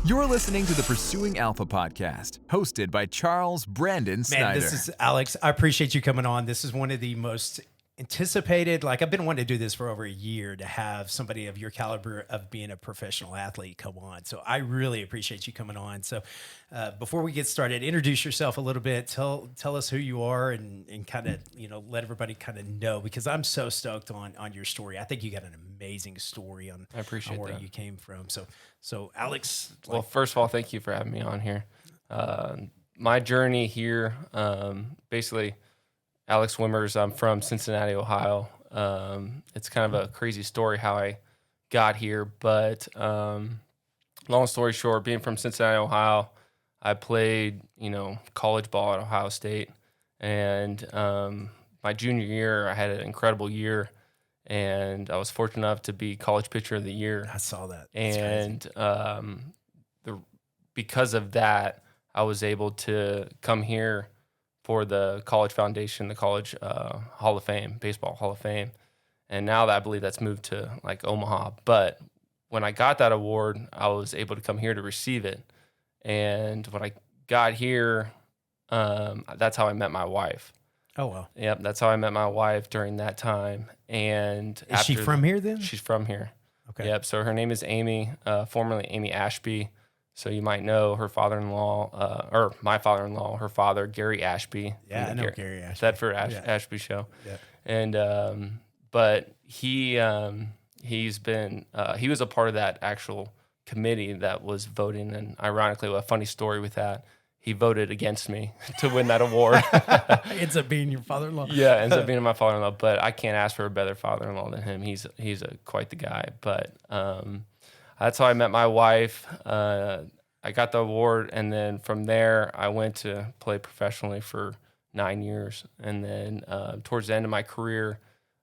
You're listening to the Pursuing Alpha podcast, hosted by Charles Brandon Snyder. Man, this is Alex. I appreciate you coming on. This is one of the most anticipated, I've been wanting to do this for over a year, to have somebody of your caliber of being a professional athlete come on. So I really appreciate you coming on. So before we get started, introduce yourself a little bit. Tell us who you are and kind of, let everybody kind of know, because I'm so stoked on your story. I think you got an amazing story on where you came from. So Alex. Well, first of all, thank you for having me on here. My journey here, basically, Alex Wimmers, I'm from Cincinnati, Ohio. It's kind of a crazy story how I got here, but long story short, being from Cincinnati, Ohio, I played, college ball at Ohio State, and my junior year, I had an incredible year, and I was fortunate enough to be College Pitcher of the Year. I saw that. That's because of that, I was able to come here for the College Foundation, the College Hall of Fame, Baseball Hall of Fame. And now that I believe that's moved to Omaha. But when I got that award, I was able to come here to receive it. And when I got here, that's how I met my wife. Oh, wow. Yep, that's how I met my wife during that time. And is she from here then? She's from here. Okay. Yep, so her name is Amy, formerly Amy Ashby. So you might know her father-in-law, or my father-in-law, her father, Gary Ashby. Yeah, I know Gary Ashby. Thetford Ashby show. Yeah. And but he's been he was a part of that actual committee that was voting, and ironically, a funny story with that, he voted against me to win that award. Ends up being your father-in-law. Yeah, ends up being my father-in-law, but I can't ask for a better father-in-law than him. He's quite the guy, but. That's how I met my wife. I got the award, and then from there, I went to play professionally for 9 years. And then towards the end of my career,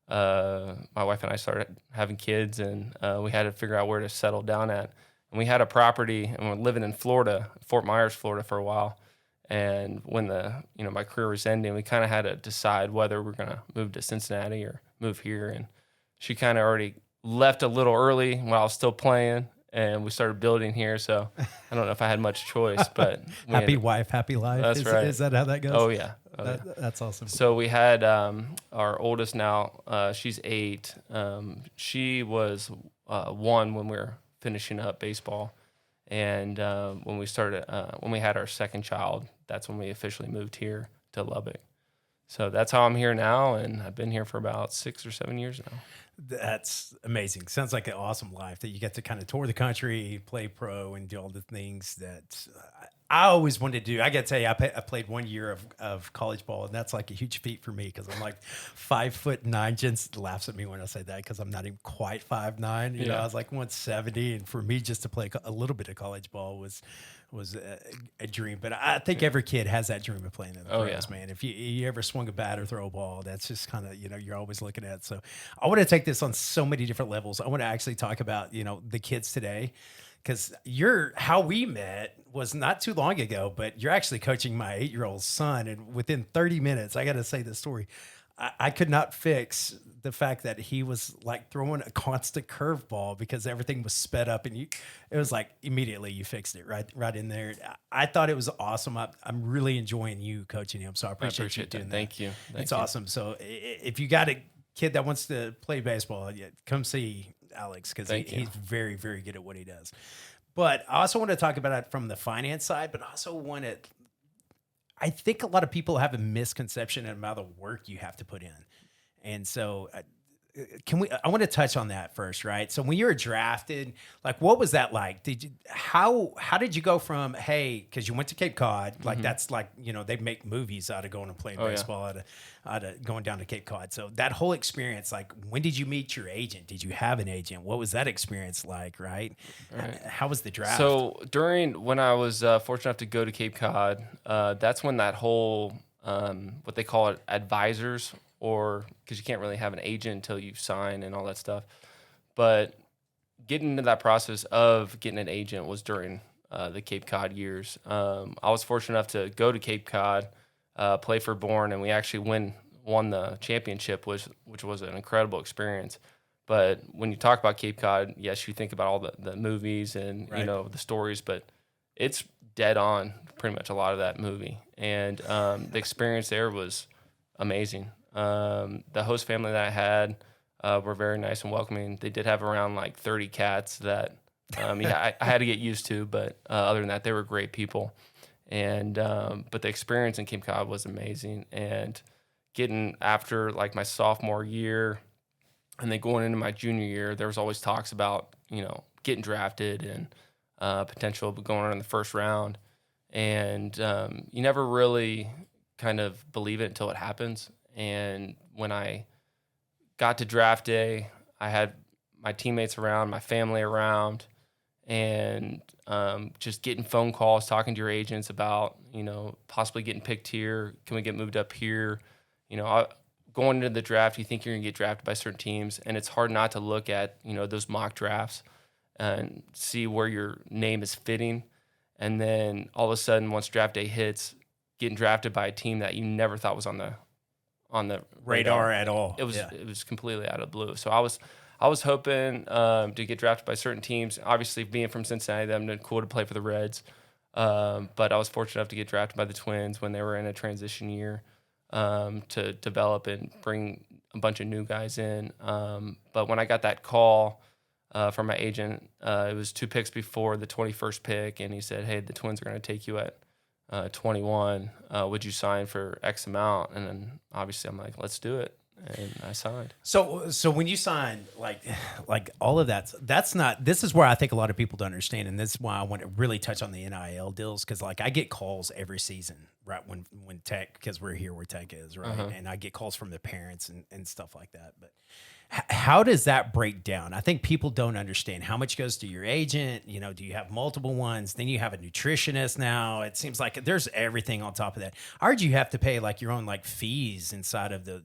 my wife and I started having kids, and we had to figure out where to settle down at. And we had a property, and we're living in Florida, Fort Myers, Florida, for a while. And when my career was ending, we kind of had to decide whether we're going to move to Cincinnati or move here. And she kind of already left a little early while I was still playing, and we started building here. So I don't know if I had much choice, but happy wife, happy life. That's right. Is that how that goes? Oh yeah. That's awesome. So we had our oldest now. She's 8. She was 1 when we were finishing up baseball, and when we had our second child, that's when we officially moved here to Lubbock. So that's how I'm here now, and I've been here for about 6 or 7 years now. That's amazing. Sounds like an awesome life that you get to kind of tour the country, play pro, and do all the things that I always wanted to do. I got to tell you, I played 1 year of college ball, and that's like a huge feat for me because I'm like 5'9". Jen laughs at me when I say that because I'm not even quite 5'9". You know, I was like 170, and for me just to play a little bit of college ball was a dream. But I think every kid has that dream of playing in the pros, man. If you ever swung a bat or throw a ball, that's just kind of, you're always looking at. So I want to take this on so many different levels. I want to actually talk about, the kids today, because how we met was not too long ago, but you're actually coaching my 8-year-old son. And within 30 minutes, I got to say this story. I could not fix the fact that he was like throwing a constant curveball because everything was sped up, and it was like immediately you fixed it right in there. I thought it was awesome. I'm really enjoying you coaching him, so I appreciate you doing that. Thank you. It's awesome. So if you got a kid that wants to play baseball, come see Alex because he's very, very good at what he does. But I also want to talk about it from the finance side, but also I think a lot of people have a misconception about the work you have to put in. And so I want to touch on that first, right? So when you were drafted, what was that like? How did you go from, hey, because you went to Cape Cod, that's they make movies out of going and playing baseball out of going down to Cape Cod. So that whole experience, when did you meet your agent? Did you have an agent? What was that experience like, right? How was the draft? So when I was fortunate enough to go to Cape Cod, that's when that whole, what they call it, advisors, or because you can't really have an agent until you sign and all that stuff. But getting into that process of getting an agent was during the Cape Cod years. I was fortunate enough to go to Cape Cod, play for Bourne, and we actually won the championship, which was an incredible experience. But when you talk about Cape Cod, yes, you think about all the movies and, Right. you know, the stories, but it's dead on pretty much a lot of that movie. And the experience there was amazing. The host family that I had were very nice and welcoming. They did have around like 30 cats that I had to get used to, but other than that, they were great people. And but the experience in Cape Cod was amazing. And getting after like my sophomore year and then going into my junior year, there was always talks about, you know, getting drafted and potential of going on in the first round. And you never really kind of believe it until it happens. And when I got to draft day, I had my teammates around, my family around, and just getting phone calls, talking to your agents about, you know, possibly getting picked here. Can we get moved up here? You know, going into the draft, you think you're going to get drafted by certain teams, and it's hard not to look at, you know, those mock drafts and see where your name is fitting. And then all of a sudden, once draft day hits, getting drafted by a team that you never thought was on the Radar at all. It was completely out of the blue. So I was hoping to get drafted by certain teams. Obviously, being from Cincinnati, that would have been cool to play for the Reds. But I was fortunate enough to get drafted by the Twins when they were in a transition year to develop and bring a bunch of new guys in. But when I got that call from my agent, it was 2 picks before the 21st pick, and he said, "Hey, the Twins are going to take you at 21. Would you sign for X amount?" And then obviously I'm like, "Let's do it." And I signed. So when you sign, like all of that's not. This is where I think a lot of people don't understand, and this is why I want to really touch on the NIL deals, because like I get calls every season, right? When Tech, because we're here where Tech is, right? And I get calls from the parents and stuff like that. But how does that break down? I think people don't understand how much goes to your agent. You know, do you have multiple ones? Then you have a nutritionist now. It seems like there's everything on top of that. I heard you have to pay like your own like fees inside of the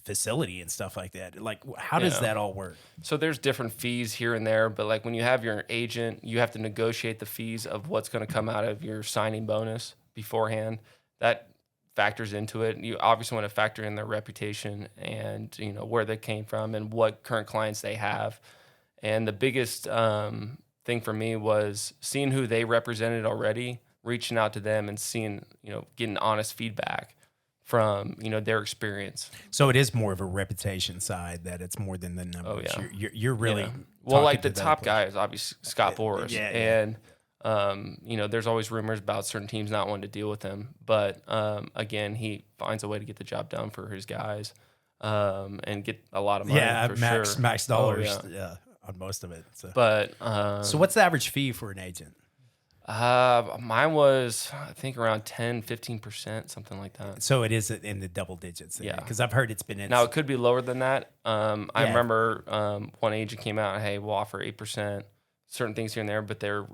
facility and stuff like that. Like, how does that all work? So there's different fees here and there, but like when you have your agent, you have to negotiate the fees of what's going to come out of your signing bonus beforehand. That factors into it. You obviously want to factor in their reputation and, you know, where they came from and what current clients they have. And the biggest thing for me was seeing who they represented already, reaching out to them and seeing, you know, getting honest feedback from, you know, their experience. So it is more of a reputation side, that it's more than the numbers. Oh, yeah. You're really well, like the to top guy is obviously Scott Boras. Yeah. And you know, there's always rumors about certain teams not wanting to deal with him, but again, he finds a way to get the job done for his guys and get a lot of money. Yeah, for max dollars. Oh, yeah, on most of it. So. But so what's the average fee for an agent? Mine was, I think, around 10-15%, something like that. So it is in the double digits. Yeah, because I've heard it's been in. Now it could be lower than that. I remember one agent came out, "Hey, we'll offer 8%, certain things here and there," but they're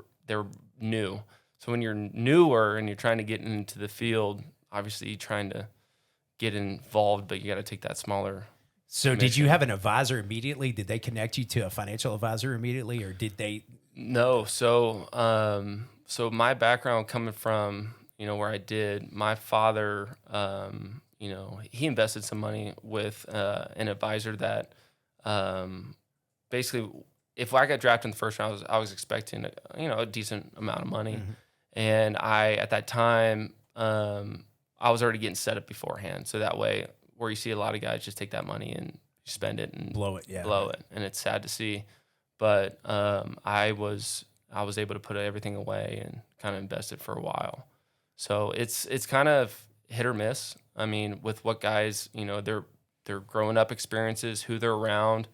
new. So when you're newer and you're trying to get into the field, obviously you're trying to get involved, but you got to take that smaller. So commission. did you have an advisor immediately? Did they connect you to a financial advisor immediately, or did they? No. So so my background coming from, you know, where I did, my father, you know, he invested some money with an advisor that basically, if I got drafted in the first round, I was expecting a decent amount of money. Mm-hmm. And I, at that time, I was already getting set up beforehand. So that way, where you see a lot of guys just take that money and spend it and Blow it, yeah. blow it. And it's sad to see. But I was able to put everything away and kind of invest it for a while. So it's kind of hit or miss. I mean, with what guys, you know, their growing up experiences, who they're around.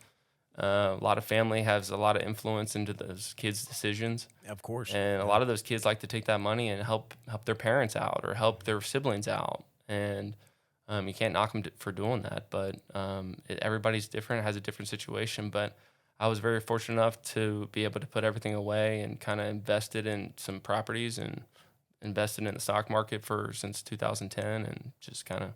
A lot of family has a lot of influence into those kids' decisions. Of course. And a lot of those kids like to take that money and help their parents out or help their siblings out. And you can't knock them for doing that. But everybody's different, has a different situation. But I was very fortunate enough to be able to put everything away and kind of invested in some properties and invested in the stock market since 2010 and just kind of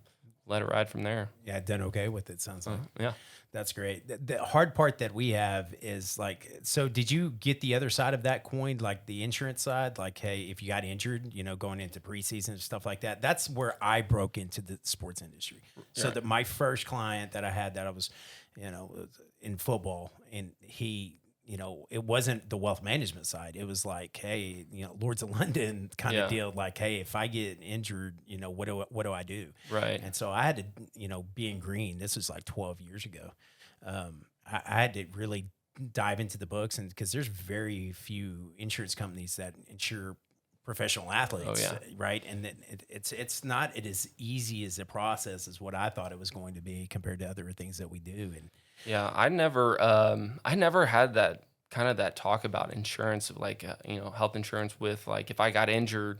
let it ride from there. Yeah, done okay with it, sounds like. Yeah. That's great. The hard part that we have is like, so did you get the other side of that coin, like the insurance side? Like, hey, if you got injured, you know, going into preseason and stuff like that, that's where I broke into the sports industry. So that my first client that I had that I was, you know, in football, and he, it wasn't the wealth management side. It was like, hey, Lords of London kind of deal. Like, hey, if I get injured, what do I do? Right. And so I had to, being green, this was like 12 years ago. I had to really dive into the books, and because there's very few insurance companies that insure professional athletes, right? And it's not as easy as a process as what I thought it was going to be compared to other things that we do. And yeah, I never had that kind of that talk about insurance, like health insurance with like if I got injured,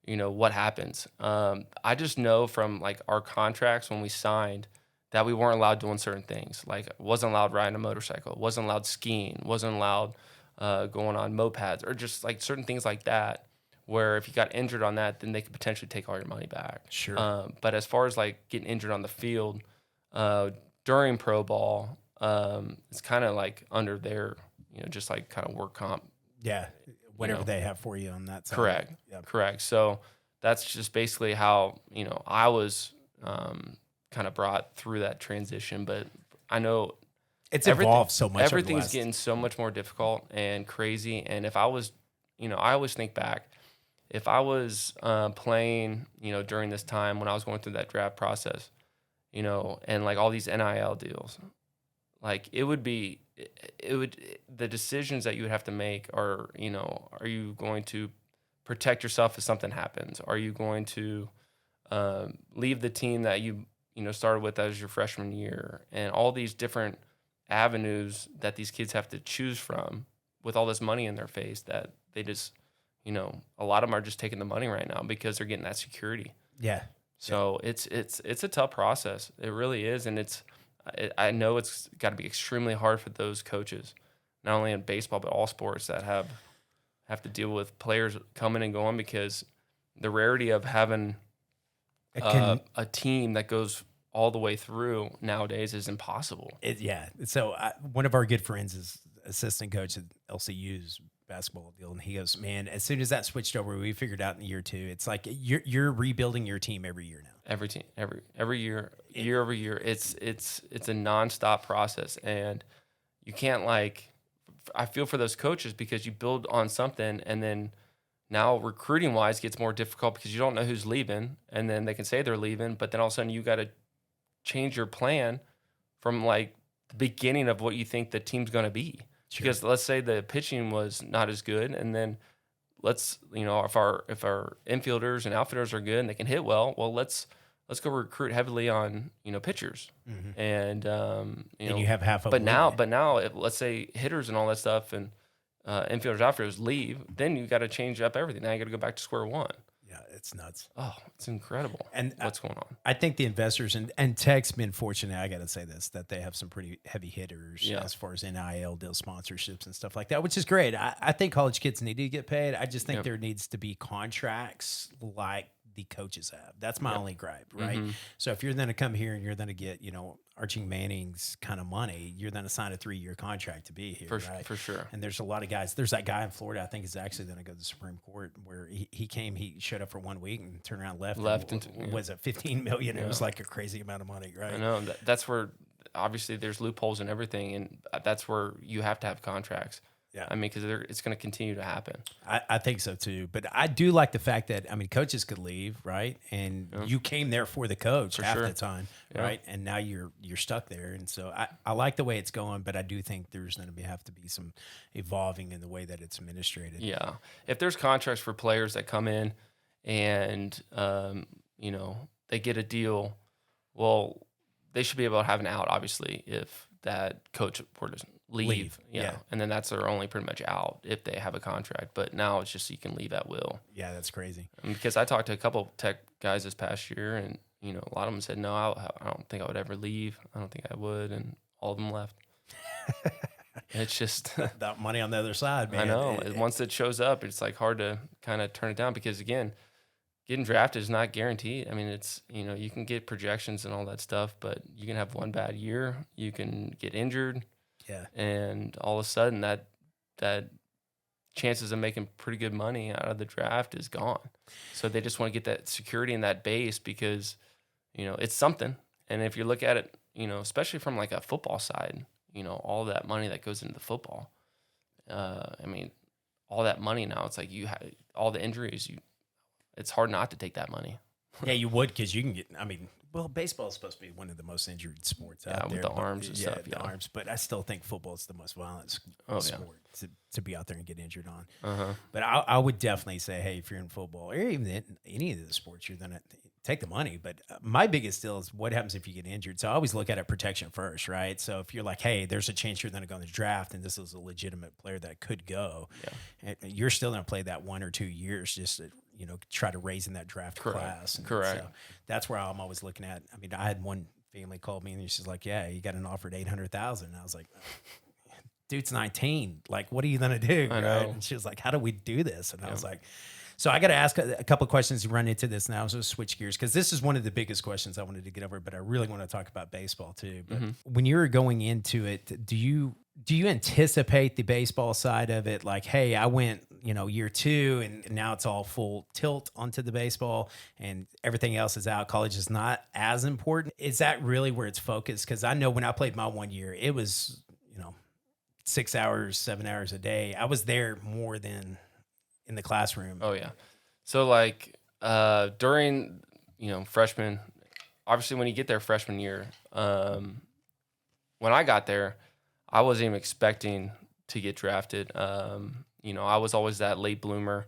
what happens. I just know from like our contracts when we signed that we weren't allowed doing certain things. Like wasn't allowed riding a motorcycle, wasn't allowed skiing, wasn't allowed going on mopeds, or just like certain things like that. Where if you got injured on that, then they could potentially take all your money back. Sure. But as far as like getting injured on the field during pro ball, it's kind of like under their, just like kind of work comp. Yeah. Whatever they have for you on that side. Correct. Yep. Correct. So that's just basically how, I was kind of brought through that transition. But I know it's evolved so much. Everything's getting so much more difficult and crazy. And if I was, I always think back, if I was playing, during this time when I was going through that draft process, and like all these NIL deals, like the decisions that you would have to make are, are you going to protect yourself if something happens? Are you going to leave the team that you started with as your freshman year? And all these different avenues that these kids have to choose from with all this money in their face that they just, a lot of them are just taking the money right now because they're getting that security. Yeah. So it's a tough process. It really is. And I know it's got to be extremely hard for those coaches, not only in baseball, but all sports that have to deal with players coming and going, because the rarity of having a team that goes all the way through nowadays is impossible. So one of our good friends is assistant coach at LCU's basketball deal, and he goes, man, as soon as that switched over, we figured out in year 2, it's like you're rebuilding your team every year now. Every team, every year over year, it's a nonstop process, and you can't I feel for those coaches because you build on something, and then now recruiting wise gets more difficult because you don't know who's leaving, and then they can say they're leaving, but then all of a sudden you got to change your plan from like the beginning of what you think the team's going to be. Sure. Because let's say the pitching was not as good, and then let's if our infielders and outfielders are good and they can hit well, let's go recruit heavily on pitchers, and and you have half of. But now, if, let's say hitters and all that stuff and infielders outfielders leave, then you got to change up everything. Now you got to go back to square one. Yeah, it's nuts. Oh, it's incredible. And what's going on? I think the investors and Tech's been fortunate. I got to say this, that they have some pretty heavy hitters as far as NIL deal sponsorships and stuff like that, which is great. I think college kids need to get paid. I just think there needs to be contracts like the coaches have. That's my only gripe, right? Mm-hmm. So if you're going to come here and you're going to get, Archie Manning's kind of money, you're going to sign a 3-year contract to be here, right? For sure. And there's a lot of guys. There's that guy in Florida, I think is actually going to go to the Supreme Court, where he showed up for 1 week and turned around and left. Was it $15 million? Yeah. It was like a crazy amount of money, right? I know. That's where obviously there's loopholes and everything, and that's where you have to have contracts. Yeah, I mean, because it's going to continue to happen. I think so too. But I do like the fact that, coaches could leave, right? And you came there for the coach half the time, right? And now you're stuck there. And so I like the way it's going, but I do think there's going to have to be some evolving in the way that it's administrated. Yeah, if there's contracts for players that come in and they get a deal, well, they should be able to have an out, obviously, if that coach were to leave. Yeah. And then that's their only pretty much out if they have a contract. But now it's just you can leave at will. Yeah, that's crazy. Because I talked to a couple of Tech guys this past year, and a lot of them said, no, I don't think I would ever leave. I don't think I would. And all of them left. It's just that money on the other side, man. I know. Once it shows up, it's like hard to kind of turn it down, because again, getting drafted is not guaranteed. I mean, it's, you can get projections and all that stuff, but you can have one bad year. You can get injured. Yeah. And all of a sudden that chances of making pretty good money out of the draft is gone. So they just want to get that security in that base because, it's something. And if you look at it, especially from like a football side, all that money that goes into the football. I mean, all that money now, it's like you have all the injuries. It's hard not to take that money. Yeah, you would, because you can get. I mean, well, baseball is supposed to be one of the most injured sports out there with the arms and stuff. The arms. But I still think football is the most violent sport to be out there and get injured on. But I would definitely say, hey, if you're in football or even in any of the sports, you're gonna take the money. But my biggest deal is what happens if you get injured. So I always look at it protection first, right? So if you're like, hey, there's a chance you're going to go in the draft, and this is a legitimate player that could go, and you're still going to play that 1 or 2 years just to, try to raise in that draft class. And Correct. So that's where I'm always looking at. I mean, I had one family called me, and she's like, yeah, you got an offer at $800,000. And I was like, dude's 19. Like, what are you going to do? I know. Right? And she was like, how do we do this? And I was like, so I got to ask a couple of questions to run into this now. So switch gears, because this is one of the biggest questions I wanted to get over, but I really want to talk about baseball too. But when you were going into it, do you anticipate the baseball side of it? Like, hey, I went, year 2 and now it's all full tilt onto the baseball and everything else is out. College is not as important. Is that really where it's focused? Because I know when I played my 1 year, it was, 6 hours, 7 hours a day. I was there more than in the classroom. Oh yeah. So like during freshman, obviously when you get there freshman year, when I got there, I wasn't even expecting to get drafted. I was always that late bloomer.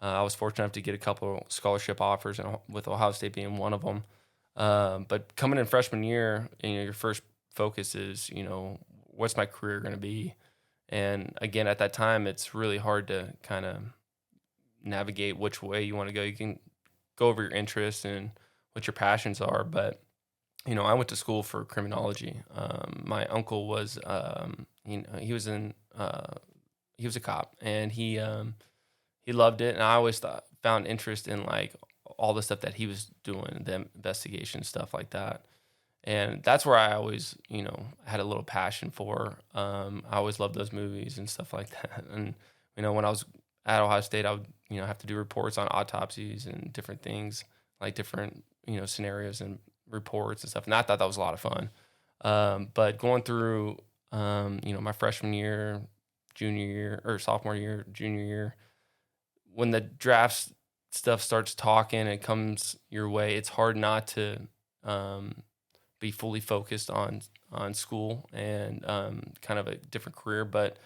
I was fortunate enough to get a couple scholarship offers, and with Ohio State being one of them. But coming in freshman year, your first focus is what's my career going to be, and again at that time it's really hard to kind of navigate which way you want to go. You can go over your interests and what your passions are, but I went to school for criminology. My uncle was he was a cop, and he loved it, and I always found interest in like all the stuff that he was doing, the investigation stuff like that. And that's where I always had a little passion for. I always loved those movies and stuff like that. And when I was at Ohio State, I would have to do reports on autopsies and different things, like different scenarios and reports and stuff. And I thought that was a lot of fun. But going through my freshman year, junior year, or sophomore year, junior year, when the draft stuff starts talking and comes your way, it's hard not to be fully focused on school and kind of a different career. But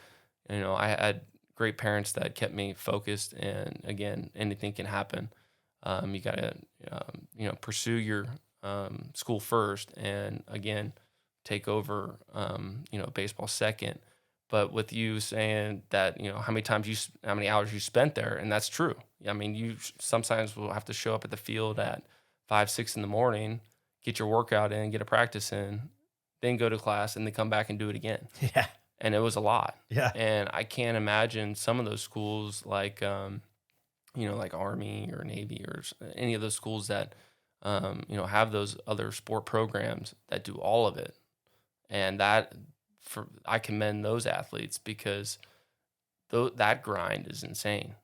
I had great parents that kept me focused, and again, anything can happen. You gotta pursue your school first, and again take over baseball second. But with you saying that how many hours you spent there, and that's true. I mean, you sometimes will have to show up at the field at 5, 6 in the morning, get your workout in, get a practice in, then go to class, and then come back and do it again. Yeah. And it was a lot. Yeah. And I can't imagine some of those schools like, like Army or Navy or any of those schools that, have those other sport programs that do all of it. And I commend those athletes, because that grind is insane.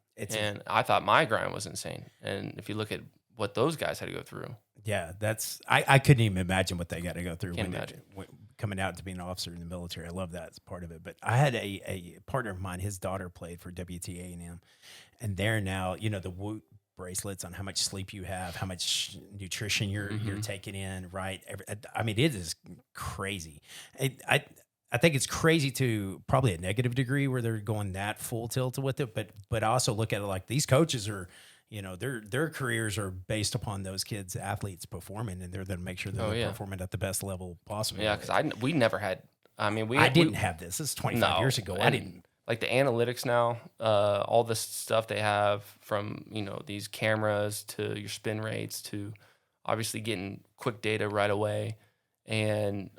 I thought my grind was insane. And if you look at what those guys had to go through. Yeah, I couldn't even imagine what they got to go through when coming out to be an officer in the military. I love that as part of it. But I had a partner of mine, his daughter played for WTA&M, and they're now, the Woot bracelets on how much sleep you have, how much nutrition you're taking in, right? I mean, it is crazy. I think it's crazy to probably a negative degree where they're going that full tilt with it, but also look at it like these coaches are, their careers are based upon those kids, athletes performing, and they're going to make sure they're performing at the best level possible. Yeah, because we never had. I mean, I didn't have this. This is 25 years ago. I didn't. Like the analytics now, all the stuff they have from these cameras to your spin rates to obviously getting quick data right away, and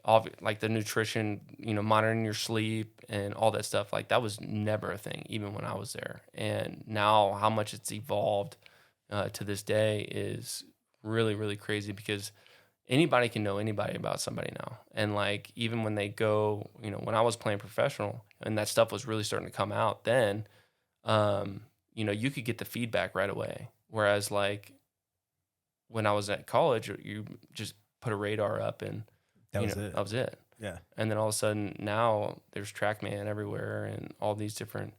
like the nutrition, monitoring your sleep and all that stuff. Like that was never a thing, even when I was there. And now how much it's evolved to this day is really, really crazy, because anybody can know anybody about somebody now. And like, even when they go, when I was playing professional and that stuff was really starting to come out, then, you could get the feedback right away. Whereas like when I was at college, you just put a radar up and that was it. That was it. Yeah. And then all of a sudden now there's TrackMan everywhere and all these different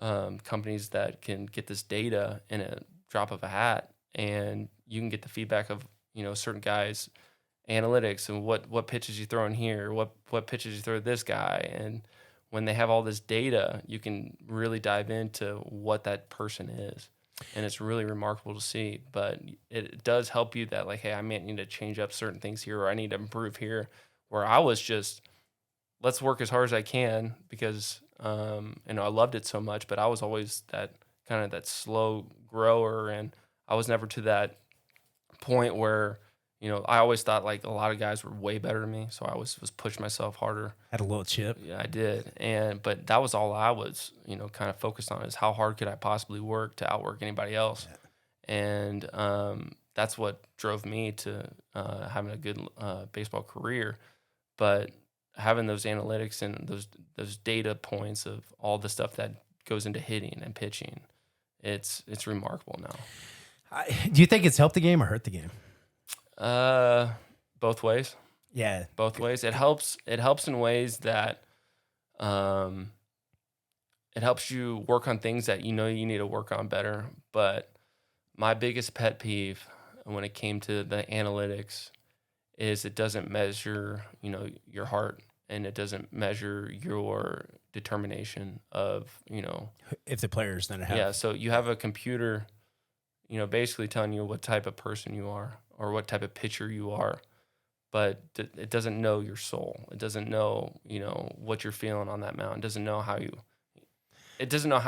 companies that can get this data in a drop of a hat, and you can get the feedback of, certain guys' analytics and what pitches you throw in here, what pitches you throw to this guy. And when they have all this data, you can really dive into what that person is. And it's really remarkable to see. But it does help you that, like, hey, I might need to change up certain things here, or I need to improve here. Where I was just, let's work as hard as I can because, I loved it so much, but I was always that kind of that slow grower. And I was never to that point where, I always thought like a lot of guys were way better than me. So I was pushing myself harder. Had a little chip. Yeah, I did. But that was all I was, kind of focused on, is how hard could I possibly work to outwork anybody else. Yeah. And that's what drove me to having a good baseball career. But having those analytics and those data points of all the stuff that goes into hitting and pitching, it's remarkable now. Do you think it's helped the game or hurt the game? Both ways. Yeah, both ways. It helps in ways that it helps you work on things that you need to work on better. But my biggest pet peeve when it came to the analytics is it doesn't measure, your heart, and it doesn't measure your determination of, if the player's then have. Yeah, so you have a computer, basically telling you what type of person you are or what type of pitcher you are, but it doesn't know your soul. It doesn't know, what you're feeling on that mound. It doesn't know how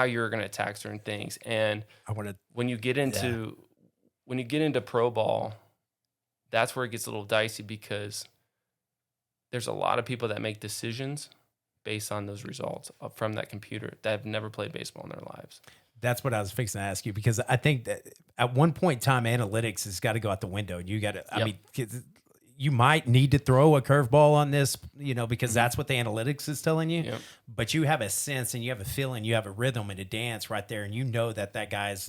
you're going to attack certain things. And when you get into pro ball, that's where it gets a little dicey, because there's a lot of people that make decisions based on those results from that computer that have never played baseball in their lives. That's what I was fixing to ask you, because I think that at one point in time, analytics has got to go out the window. You got to, I mean, you might need to throw a curveball on this, because that's what the analytics is telling you. Yep. But you have a sense and you have a feeling, you have a rhythm and a dance right there, and that guy's,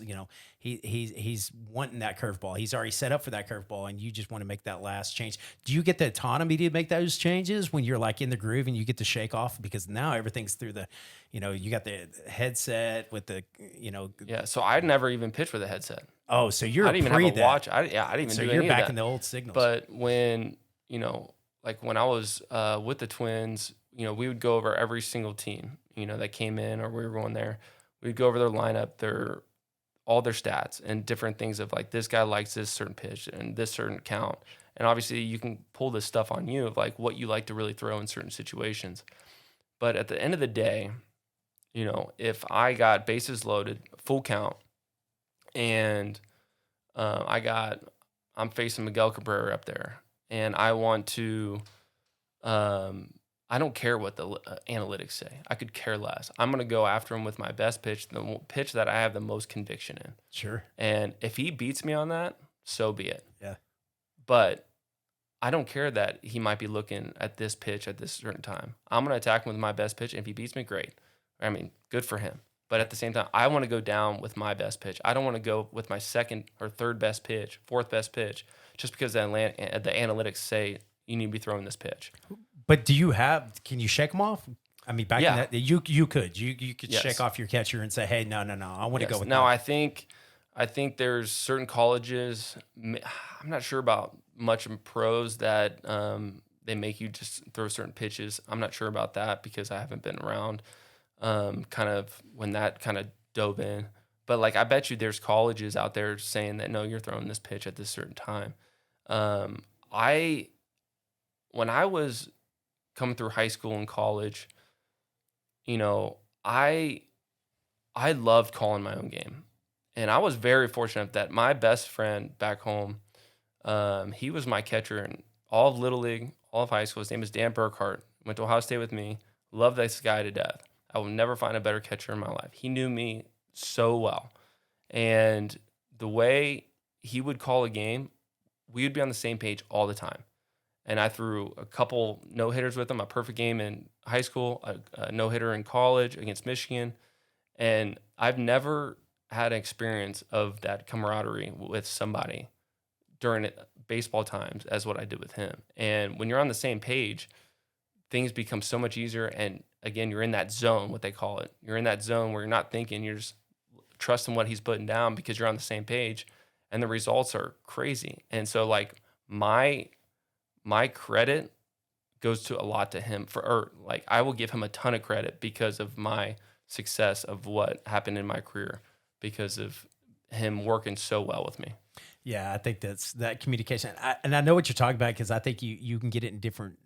he's wanting that curveball. He's already set up for that curveball, and you just want to make that last change. Do you get the autonomy to make those changes when you're like in the groove and you get to shake off? Because now everything's through the, you got the headset with the, Yeah, so I'd never even pitched with a headset. Oh, so you're I didn't even have a watch. I didn't even so do you're any back of that. in the old signals. But when, like when I was with the Twins, we would go over every single team, that came in or we were going there. We'd go over their lineup, all their stats and different things of like, this guy likes this certain pitch and this certain count. And obviously you can pull this stuff on you of like what you like to really throw in certain situations. But at the end of the day, if I got bases loaded, full count, and I'm facing Miguel Cabrera up there, and I want to, I don't care what the analytics say. I could care less. I'm going to go after him with my best pitch, the pitch that I have the most conviction in. Sure. And if he beats me on that, so be it. Yeah. But I don't care that he might be looking at this pitch at this certain time. I'm going to attack him with my best pitch. And if he beats me, great. I mean, good for him. But at the same time, I want to go down with my best pitch. I don't want to go with my second or third best pitch, fourth best pitch, just because the analytics say you need to be throwing this pitch. But can you shake them off? I mean, back in that, you could shake off your catcher and say, hey, no, I want to go with that. I think there's certain colleges, I'm not sure about much in pros that they make you just throw certain pitches. I'm not sure about that because I haven't been around kind of when that kind of dove in. But like, I bet you there's colleges out there saying that, no, you're throwing this pitch at this certain time. When I was coming through high school and college, I loved calling my own game. And I was very fortunate that my best friend back home, he was my catcher in all of Little League, all of high school. His name is Dan Burkhart. Went to Ohio State with me. Loved this guy to death. I will never find a better catcher in my life. He knew me so well. And the way he would call a game, we would be on the same page all the time. And I threw a couple no-hitters with him, a perfect game in high school, a no-hitter in college against Michigan. And I've never had an experience of that camaraderie with somebody during baseball times as what I did with him. And when you're on the same page, things become so much easier. And again, you're in that zone, what they call it. You're in that zone where you're not thinking, you're just trusting what he's putting down because you're on the same page, and the results are crazy. And so like my credit goes to a lot to him I will give him a ton of credit because of my success of what happened in my career because of him working so well with me. Yeah, I think that's that communication. And I know what you're talking about because I think you can get it in different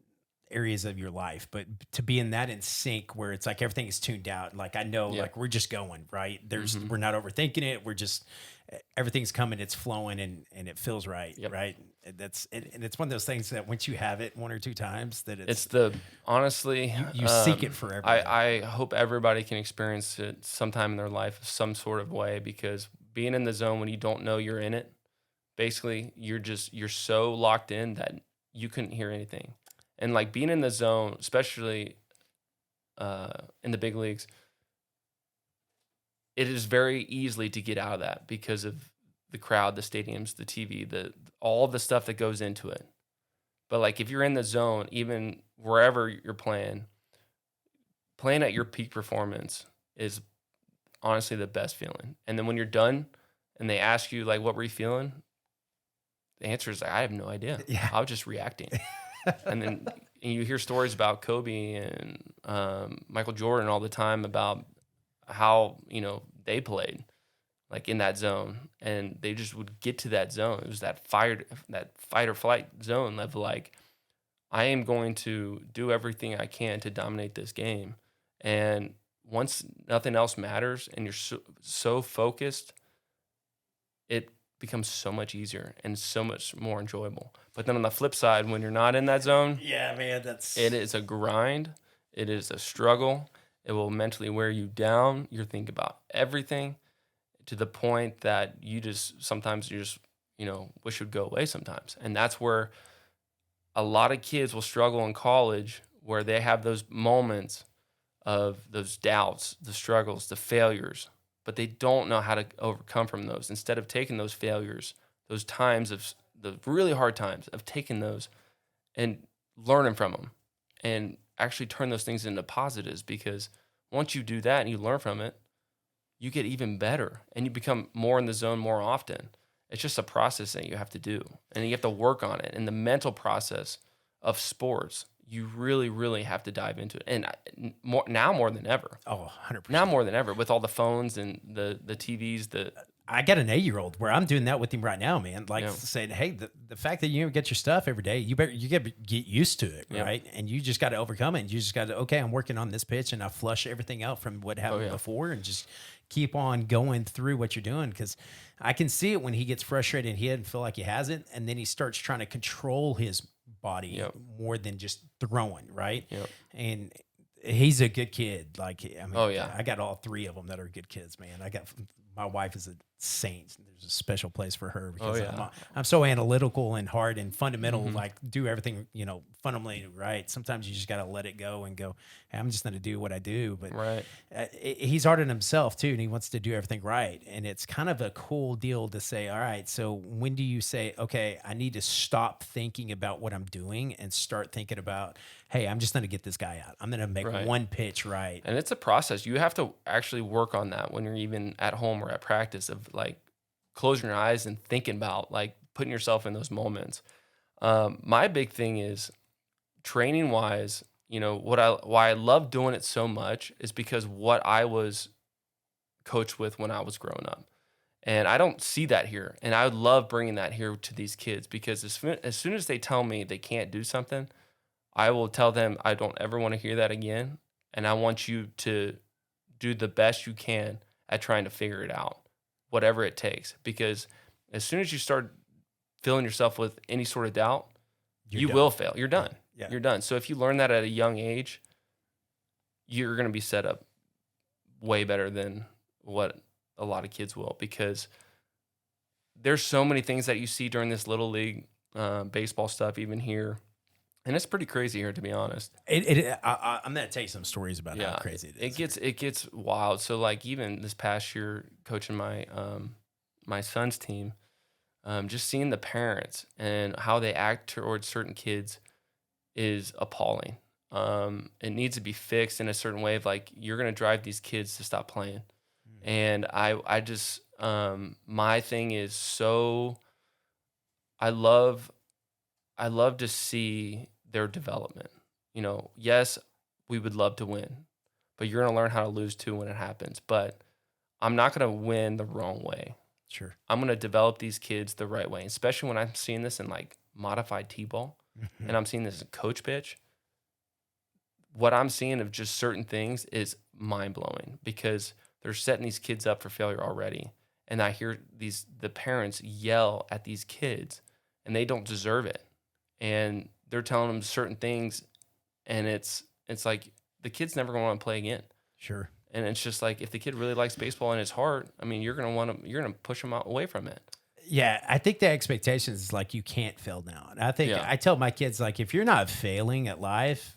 areas of your life, but to be in that in sync where it's like everything is tuned out. Like I know, like we're just going, right? We're not overthinking it. We're just, everything's coming, it's flowing and it feels right. Right. And it's one of those things that once you have it one or two times that honestly, you seek it forever. I hope everybody can experience it sometime in their life some sort of way, because being in the zone when you don't know you're in it, basically you're so locked in that you couldn't hear anything. And like being in the zone, especially in the big leagues, it is very easily to get out of that because of the crowd, the stadiums, the TV, all the stuff that goes into it. But like if you're in the zone, even wherever you're playing at your peak performance is honestly the best feeling. And then when you're done and they ask you like, what were you feeling? The answer is I have no idea. Yeah. I was just reacting. And you hear stories about Kobe and Michael Jordan all the time about how, they played like in that zone, and they just would get to that zone. It was that fight or flight zone of like, I am going to do everything I can to dominate this game. And once nothing else matters and you're so focused, it becomes so much easier and so much more enjoyable. But then on the flip side, when you're not in that zone, yeah, man, it is a grind. It is a struggle. It will mentally wear you down. You're thinking about everything to the point that sometimes you wish it would go away sometimes. And that's where a lot of kids will struggle in college, where they have those moments of those doubts, the struggles, the failures, but they don't know how to overcome from those. Instead of taking those failures, those times of the really hard times, of taking those and learning from them and actually turn those things into positives, because once you do that and you learn from it, you get even better and you become more in the zone more often. It's just a process that you have to do, and you have to work on it. And the mental process of sports, you really, really have to dive into it. And now more than ever. Oh, 100%. Now more than ever, with all the phones and the TVs. I got an 8-year-old where I'm doing that with him right now, man. Like saying, hey, the fact that you get your stuff every day, you get used to it, right? And you just got to overcome it. And you just got to, okay, I'm working on this pitch, and I flush everything out from what happened before, and just keep on going through what you're doing. Because I can see it when he gets frustrated and he doesn't feel like he has it, and then he starts trying to control his body more than just throwing, right? And he's a good kid. Like, I mean, I got all three of them that are good kids, man. My wife is a saint. There's a special place for her because I'm so analytical and hard and fundamental, like do everything, fundamentally right. Sometimes you just got to let it go and go, hey, I'm just going to do what I do. But he's hard on himself too, and he wants to do everything right. And it's kind of a cool deal to say, all right, so when do you say, okay, I need to stop thinking about what I'm doing and start thinking about, hey, I'm just going to get this guy out. I'm going to make one pitch right. And it's a process. You have to actually work on that when you're even at home or at practice, of like closing your eyes and thinking about like putting yourself in those moments. My big thing is training wise, why I love doing it so much is because what I was coached with when I was growing up. And I don't see that here. And I would love bringing that here to these kids, because as soon as they tell me they can't do something, I will tell them I don't ever want to hear that again. And I want you to do the best you can at trying to figure it out, whatever it takes. Because as soon as you start filling yourself with any sort of doubt, you will fail. You're done. Yeah. You're done. So if you learn that at a young age, you're going to be set up way better than what a lot of kids will, because there's so many things that you see during this little league baseball stuff, even here. And it's pretty crazy here, to be honest. I'm going to tell you some stories about how crazy it is. It gets wild. So like even this past year, coaching my my son's team, just seeing the parents and how they act towards certain kids is appalling. It needs to be fixed in a certain way of like, you're going to drive these kids to stop playing. And I just, my thing is I love to see their development. You know, yes, we would love to win, but you're going to learn how to lose too when it happens. But I'm not going to win the wrong way. Sure. I'm going to develop these kids the right way, especially when I'm seeing this in like modified T-ball and I'm seeing this in coach pitch. What I'm seeing of just certain things is mind-blowing because they're setting these kids up for failure already. And I hear the parents yell at these kids and they don't deserve it. And they're telling them certain things and it's like the kid's never going to want to play again. Sure. And it's just like, if the kid really likes baseball in his heart, I mean, you're going to push him away from it. Yeah, I think the expectation is like you can't fail now. And I think I tell my kids, like, if you're not failing at life,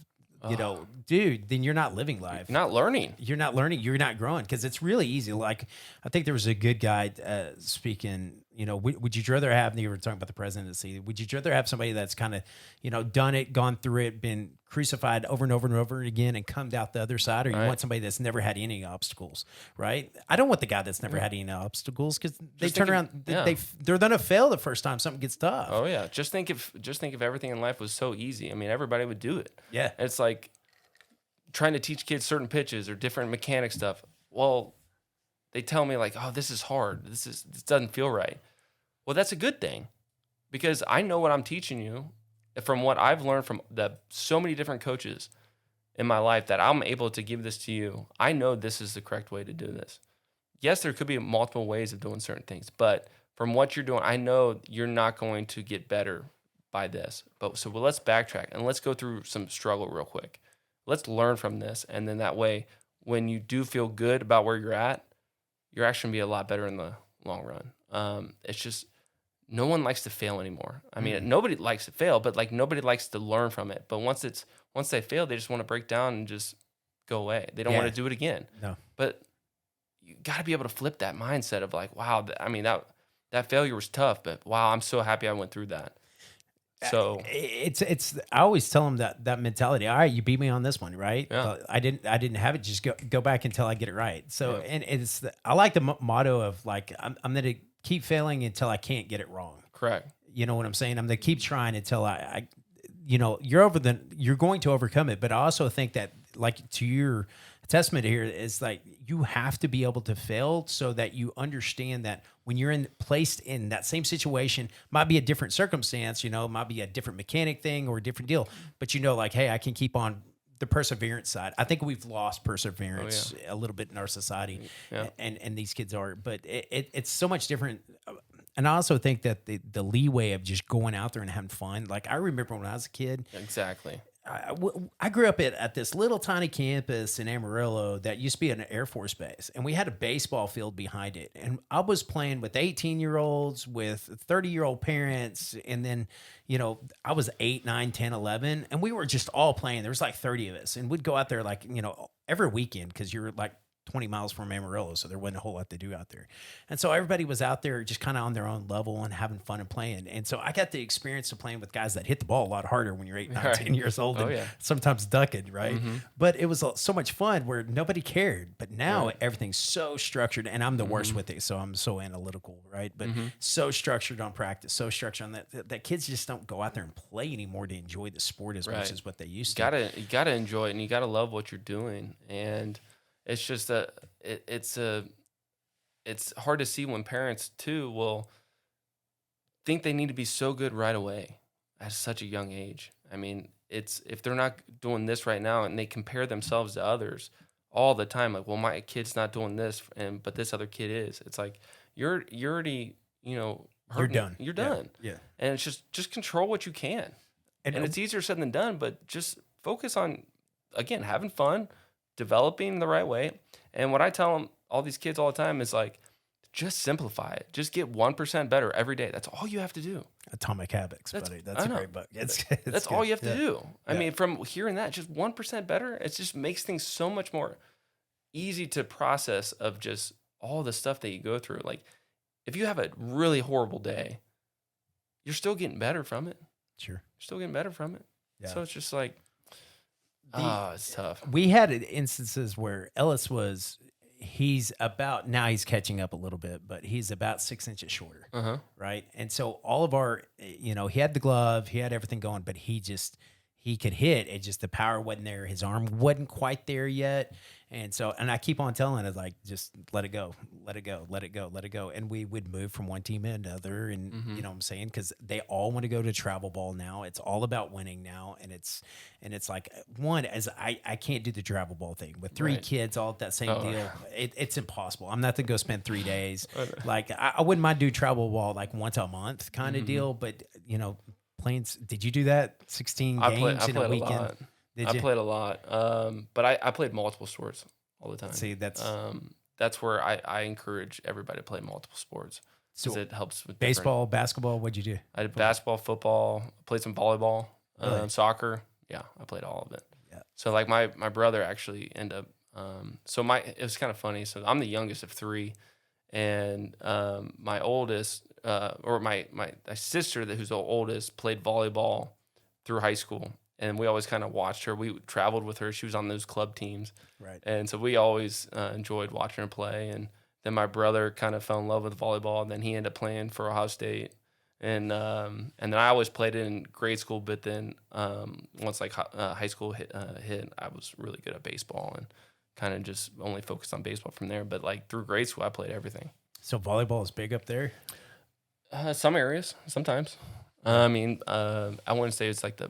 you know, dude, then you're not living life. You're not learning. You're not learning. You're not growing because it's really easy. Like, I think there was a good guy speaking, you know, would you rather have, you were talking about the presidency, would you rather have somebody that's kind of, you know, done it, gone through it, been crucified over and over and over again and come out the other side, or you want somebody that's never had any obstacles, right? I don't want the guy that's never had any obstacles because they turn around, they're going to fail the first time something gets tough. Oh yeah. Just think if everything in life was so easy. I mean, everybody would do it. Yeah. It's like trying to teach kids certain pitches or different mechanic stuff. Well, they tell me like, oh, this is hard. This doesn't feel right. Well, that's a good thing because I know what I'm teaching you from what I've learned from so many different coaches in my life that I'm able to give this to you. I know this is the correct way to do this. Yes, there could be multiple ways of doing certain things, but from what you're doing, I know you're not going to get better by this. But let's backtrack and let's go through some struggle real quick. Let's learn from this. And then that way, when you do feel good about where you're at, you're actually going to be a lot better in the long run. It's just, no one likes to fail anymore. I mean, nobody likes to fail, but like nobody likes to learn from it. But once they fail, they just want to break down and just go away. They don't want to do it again. No. But you got to be able to flip that mindset of like, wow, I mean, that failure was tough, but wow, I'm so happy I went through that. So it's I always tell them that mentality. All right, you beat me on this one, right? Yeah. I didn't have it. Just go back until I get it right. So and I like the motto of like I'm gonna keep failing until I can't get it wrong. Correct. You know what I'm saying? I'm gonna keep trying until I you know, you're going to overcome it. But I also think that, like, to your testament here is like you have to be able to fail so that you understand that when you're placed in that same situation, might be a different circumstance, you know, might be a different mechanic thing or a different deal, but you know, like, hey, I can keep on the perseverance side. I think we've lost perseverance a little bit in our society, and these kids are, but it's so much different. And I also think that the leeway of just going out there and having fun. Like, I remember when I was a kid. Exactly. I grew up at this little tiny campus in Amarillo that used to be an Air Force base, and we had a baseball field behind it. And I was playing with 18-year-olds, with 30-year-old parents, and then, you know, I was 8, 9, 10, 11, and we were just all playing. There was like 30 of us, and we'd go out there like, you know, every weekend because you're like 20 miles from Amarillo, so there wasn't a whole lot to do out there. And so everybody was out there just kind of on their own level and having fun and playing. And so I got the experience of playing with guys that hit the ball a lot harder when you're 8, 9, 10 years old, and sometimes duck it, right? Mm-hmm. But it was so much fun where nobody cared. But now everything's so structured, and I'm the worst with it, so I'm so analytical, right? But so structured on practice, so structured on that kids just don't go out there and play anymore to enjoy the sport as much as what they used to. You gotta enjoy it, and you gotta love what you're doing. And it's just it's hard to see when parents too will think they need to be so good right away at such a young age. I mean, if they're not doing this right now and they compare themselves to others all the time, like, well, my kid's not doing this, but this other kid is. It's like you're already, you know, hurting. You're done. Yeah. And it's just control what you can. And it's easier said than done, but just focus on, again, having fun, developing the right way. And what I tell them, all these kids all the time, is like, just simplify it. Just get 1% better every day. That's all you have to do. Atomic Habits, buddy. That's a great book. That's good. All you have to do. I mean, from hearing that, just 1% better, it just makes things so much more easy to process of just all the stuff that you go through. Like, if you have a really horrible day, you're still getting better from it. Sure. You're still getting better from it. Yeah. So it's just like, It's tough. We had instances where Ellis he's catching up a little bit, but he's about 6 inches shorter. Right. And so all of our, he had the glove, he had everything going, but he could hit. It just, the power wasn't there. His arm wasn't quite there yet. And so, and I keep on telling it, like, just let it go, let it go, let it go, let it go. And we would move from one team to another. And you know what I'm saying? Because they all want to go to travel ball now. It's all about winning now. And it's like, I can't do the travel ball thing with three kids all at that same deal. It's impossible. I'm not going to go spend 3 days. Like, I wouldn't mind do travel ball like once a month kind of deal. But, playing, did you do that? 16 games in a weekend? I played a lot, but I played multiple sports all the time. See, that's where I encourage everybody to play multiple sports because it helps with baseball, basketball. What'd you do? I did basketball, football, played some volleyball, soccer. Yeah, I played all of it. Yeah. So like my brother actually ended up. It was kind of funny. So I'm the youngest of three, and my oldest, or my sister who's the oldest, played volleyball through high school. And we always kind of watched her. We traveled with her. She was on those club teams. Right. And so we always enjoyed watching her play. And then my brother kind of fell in love with volleyball. And then he ended up playing for Ohio State. And then I always played it in grade school. But then once like high school hit, I was really good at baseball and kind of just only focused on baseball from there. But like through grade school, I played everything. So volleyball is big up there? Some areas, sometimes. I wouldn't say it's like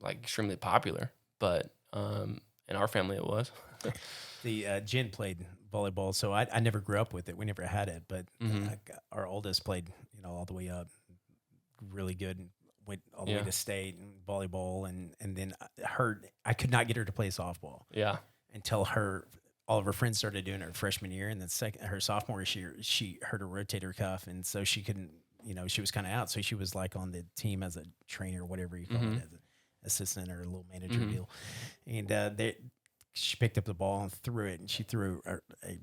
extremely popular, but in our family it was. The Jen played volleyball, so I never grew up with it. We never had it, but our oldest played, all the way up, really good, and went all the way to state and volleyball, and then I could not get her to play softball. Yeah, until all of her friends started doing it her freshman year, and then her sophomore year she hurt her rotator cuff, and so she couldn't. She was kind of out, so she was like on the team as a trainer, whatever you call it, as an assistant or a little manager deal. And she picked up the ball and threw it, and she threw a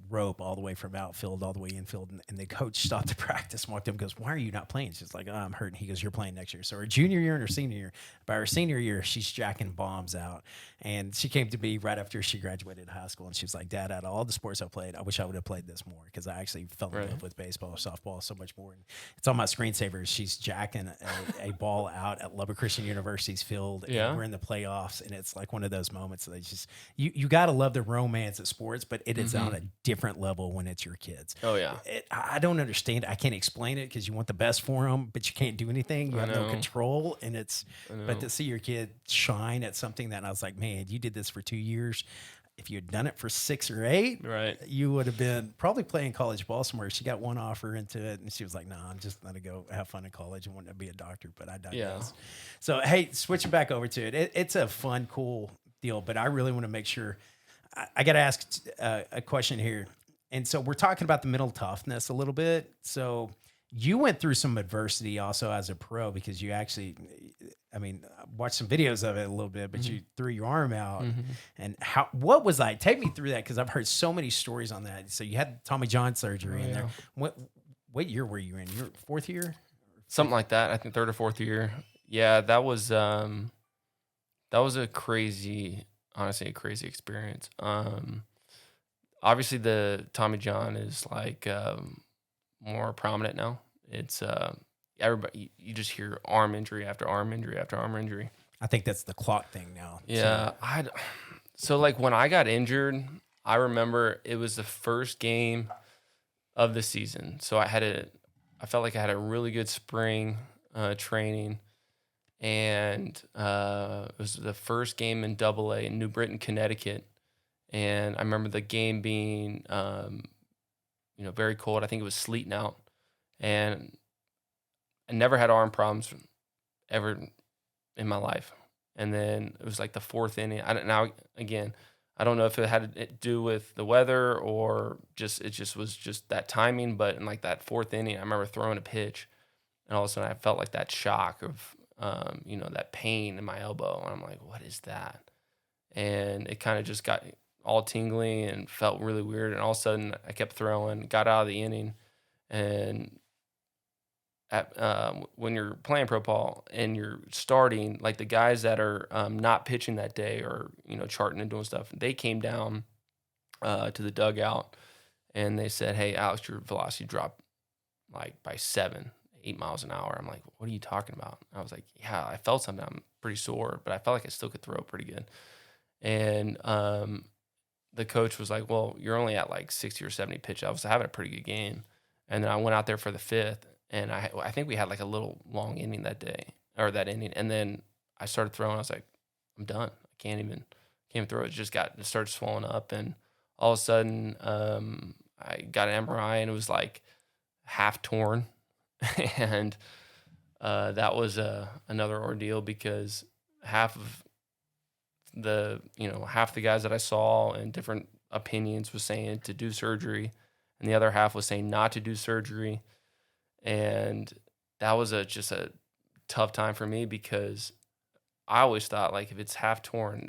rope all the way from outfield all the way infield. And the coach stopped the practice, walked up and goes, "Why are you not playing?" She's like, "Oh, I'm hurt." And he goes, "You're playing next year." So her junior year and her senior year, by her senior year, she's jacking bombs out. And she came to me right after she graduated high school, and she was like, "Dad, out of all the sports I played, I wish I would have played this more, because I actually fell in love with baseball or softball so much more." And it's on my screensavers. She's jacking a ball out at Lubbock Christian University's field, and we're in the playoffs, and it's like one of those moments that you got to love the romance of sports, but it is on a different level when it's your kids. Oh yeah. I don't understand. I can't explain it, because you want the best for them, but you can't do anything. You have no control, and but to see your kid shine at something that, I was like, man, you did this for 2 years. If you had done it for 6 or 8, you would have been probably playing college ball somewhere. She got one offer into it, and she was like, "No, I'm just going to go have fun in college and want to be a doctor." But I digress. Yeah. So, hey, switching back over to it, it's a fun, cool deal, but I really want to make sure. I got to ask a question here. And so we're talking about the mental toughness a little bit. So you went through some adversity also as a pro, because you actually, I watched some videos of it a little bit, but you threw your arm out. And what was like? Take me through that, because I've heard so many stories on that. So you had Tommy John surgery in there. What year were you in? Your 4th year? Something like that. I think 3rd or 4th year. Yeah, that was honestly a crazy experience. Obviously the Tommy John is like more prominent now. It's everybody, you just hear arm injury after arm injury after arm injury. I think that's the clock thing now. Yeah. So like when I got injured, I remember it was the first game of the season. So I felt like I had a really good spring training. And it was the first game in AA in New Britain, Connecticut. And I remember the game being, very cold. I think it was sleeting out. And I never had arm problems ever in my life. And then it was like the 4th inning. I don't know if it had to do with the weather or it just was just that timing. But in like that 4th inning, I remember throwing a pitch, and all of a sudden I felt like that shock of, that pain in my elbow. And I'm like, what is that? And it kind of just got all tingly and felt really weird. And all of a sudden I kept throwing, got out of the inning. And when you're playing pro ball and you're starting, like the guys that are not pitching that day or charting and doing stuff, they came down to the dugout and they said, "Hey, Alex, your velocity dropped like by 7-8 miles an hour." I'm like, "What are you talking about?" I was like, "Yeah, I felt something. I'm pretty sore, but I felt like I still could throw pretty good." And the coach was like, "Well, you're only at like 60 or 70 pitches." I was having a pretty good game. And then I went out there for the 5th, and I think we had like a little long inning that day, or that inning. And then I started throwing. I was like, "I'm done. I can't even throw." It started swelling up, and all of a sudden, I got an MRI, and it was like half torn, and that was another ordeal because half the guys that I saw and different opinions was saying to do surgery, and the other half was saying not to do surgery. And that was just a tough time for me because I always thought, like, if it's half torn,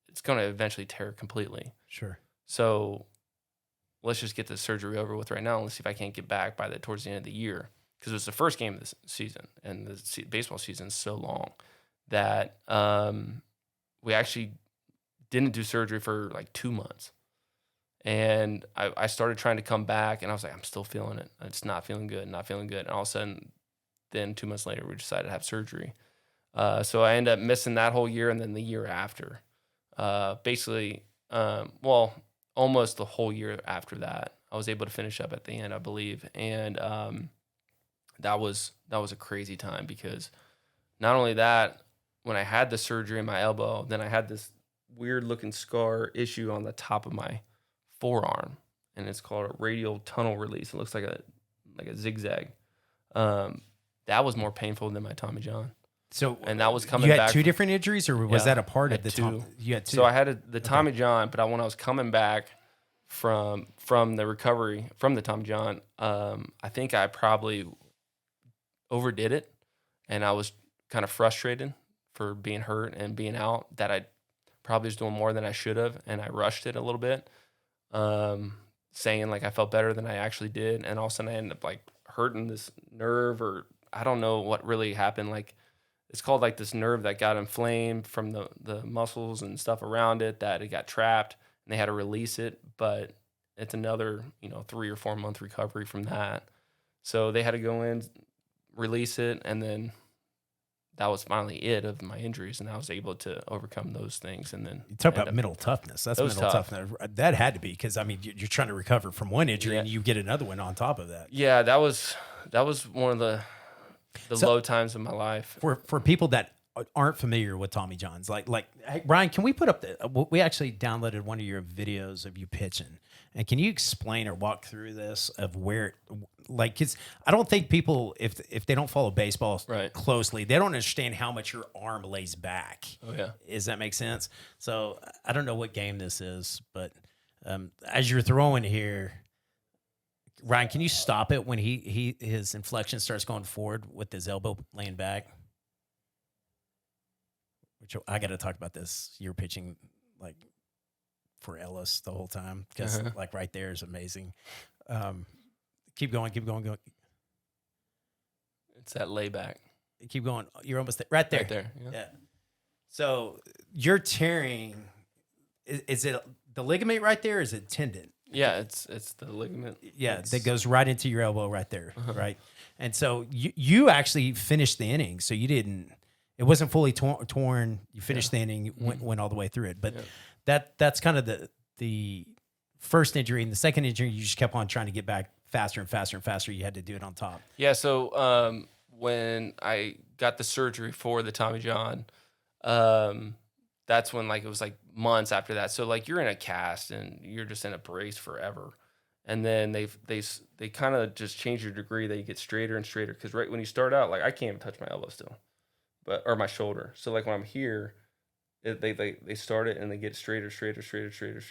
it's going to eventually tear completely. Sure. So let's just get the surgery over with right now and let's see if I can't get back towards the end of the year. Because it was the first game of the season, and the baseball season is so long that we actually didn't do surgery for like 2 months. And I started trying to come back, and I was like, I'm still feeling it. It's not feeling good, not feeling good. And all of a sudden, then 2 months later, we decided to have surgery. So I ended up missing that whole year, and then the year after. Almost the whole year after that. I was able to finish up at the end, I believe. And that was a crazy time because not only that, when I had the surgery in my elbow, then I had this weird-looking scar issue on the top of my forearm, and it's called a radial tunnel release. It looks like a zigzag. That was more painful than my Tommy John. So, and that was coming back. You had had two different injuries, or was that a part of the two? You had two. So I had the Tommy John, but when I was coming back from the recovery from the Tommy John, I think I probably overdid it, and I was kind of frustrated for being hurt and being out, that I probably was doing more than I should have, and I rushed it a little bit, saying like I felt better than I actually did, and all of a sudden I ended up like hurting this nerve, or I don't know what really happened. Like, it's called like this nerve that got inflamed from the muscles and stuff around it, that it got trapped, and they had to release it, but it's another 3 or 4 month recovery from that. So they had to go in, release it, and then that was finally it of my injuries, and I was able to overcome those things. And then you talk about mental toughness. That's mental toughness. That had to be, because I mean, you're trying to recover from one injury, and you get another one on top of that. Yeah, that was one of the low times of my life. For people that aren't familiar with Tommy Johns, like hey, Brian, can we put up we actually downloaded one of your videos of you pitching, and can you explain or walk through this of where, like, because I don't think people, if they don't follow baseball closely, they don't understand how much your arm lays back. Oh yeah. Does that make sense? So I don't know what game this is, but as you're throwing here, Ryan, can you stop it when his inflection starts going forward with his elbow laying back? Which I got to talk about this. You're pitching like for Ellis the whole time, because like right there is amazing. Keep going. It's that layback. Keep going. You're almost there. Right there. Right there. Yeah. So you're tearing. Is it the ligament right there? Or is it tendon? Yeah, it's the ligament. Yeah, that goes right into your elbow right there, right? And so you actually finished the inning, so you didn't. It wasn't fully torn. You finished the inning, went all the way through it. But that's kind of the first injury. And the second injury, you just kept on trying to get back faster and faster and faster. You had to do it on top. Yeah, so when I got the surgery for the Tommy John, that's when like it was like months after that. So like you're in a cast and you're just in a brace forever. And then they kind of just change your degree that you get straighter and straighter. Because right when you start out, like I can't even touch my elbow still. Or my shoulder. So like when I'm here, they start it and they get straighter,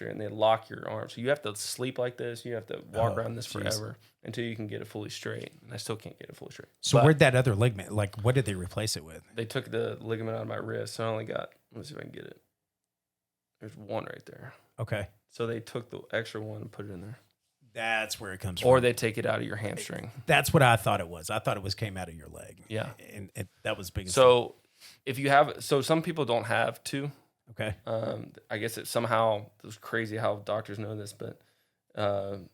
and they lock your arm. So you have to sleep like this. You have to walk around this forever until you can get it fully straight. And I still can't get it fully straight. So where'd that other ligament, like what did they replace it with? They took the ligament out of my wrist. So I only got, let's see if I can get it. There's one right there. Okay. So they took the extra one and put it in there. That's where it comes from. Or they take it out of your hamstring. That's what I thought it was. I thought it came out of your leg. Yeah. And that was big. So if you have, some people don't have two. Okay. I guess it was crazy how doctors know this, but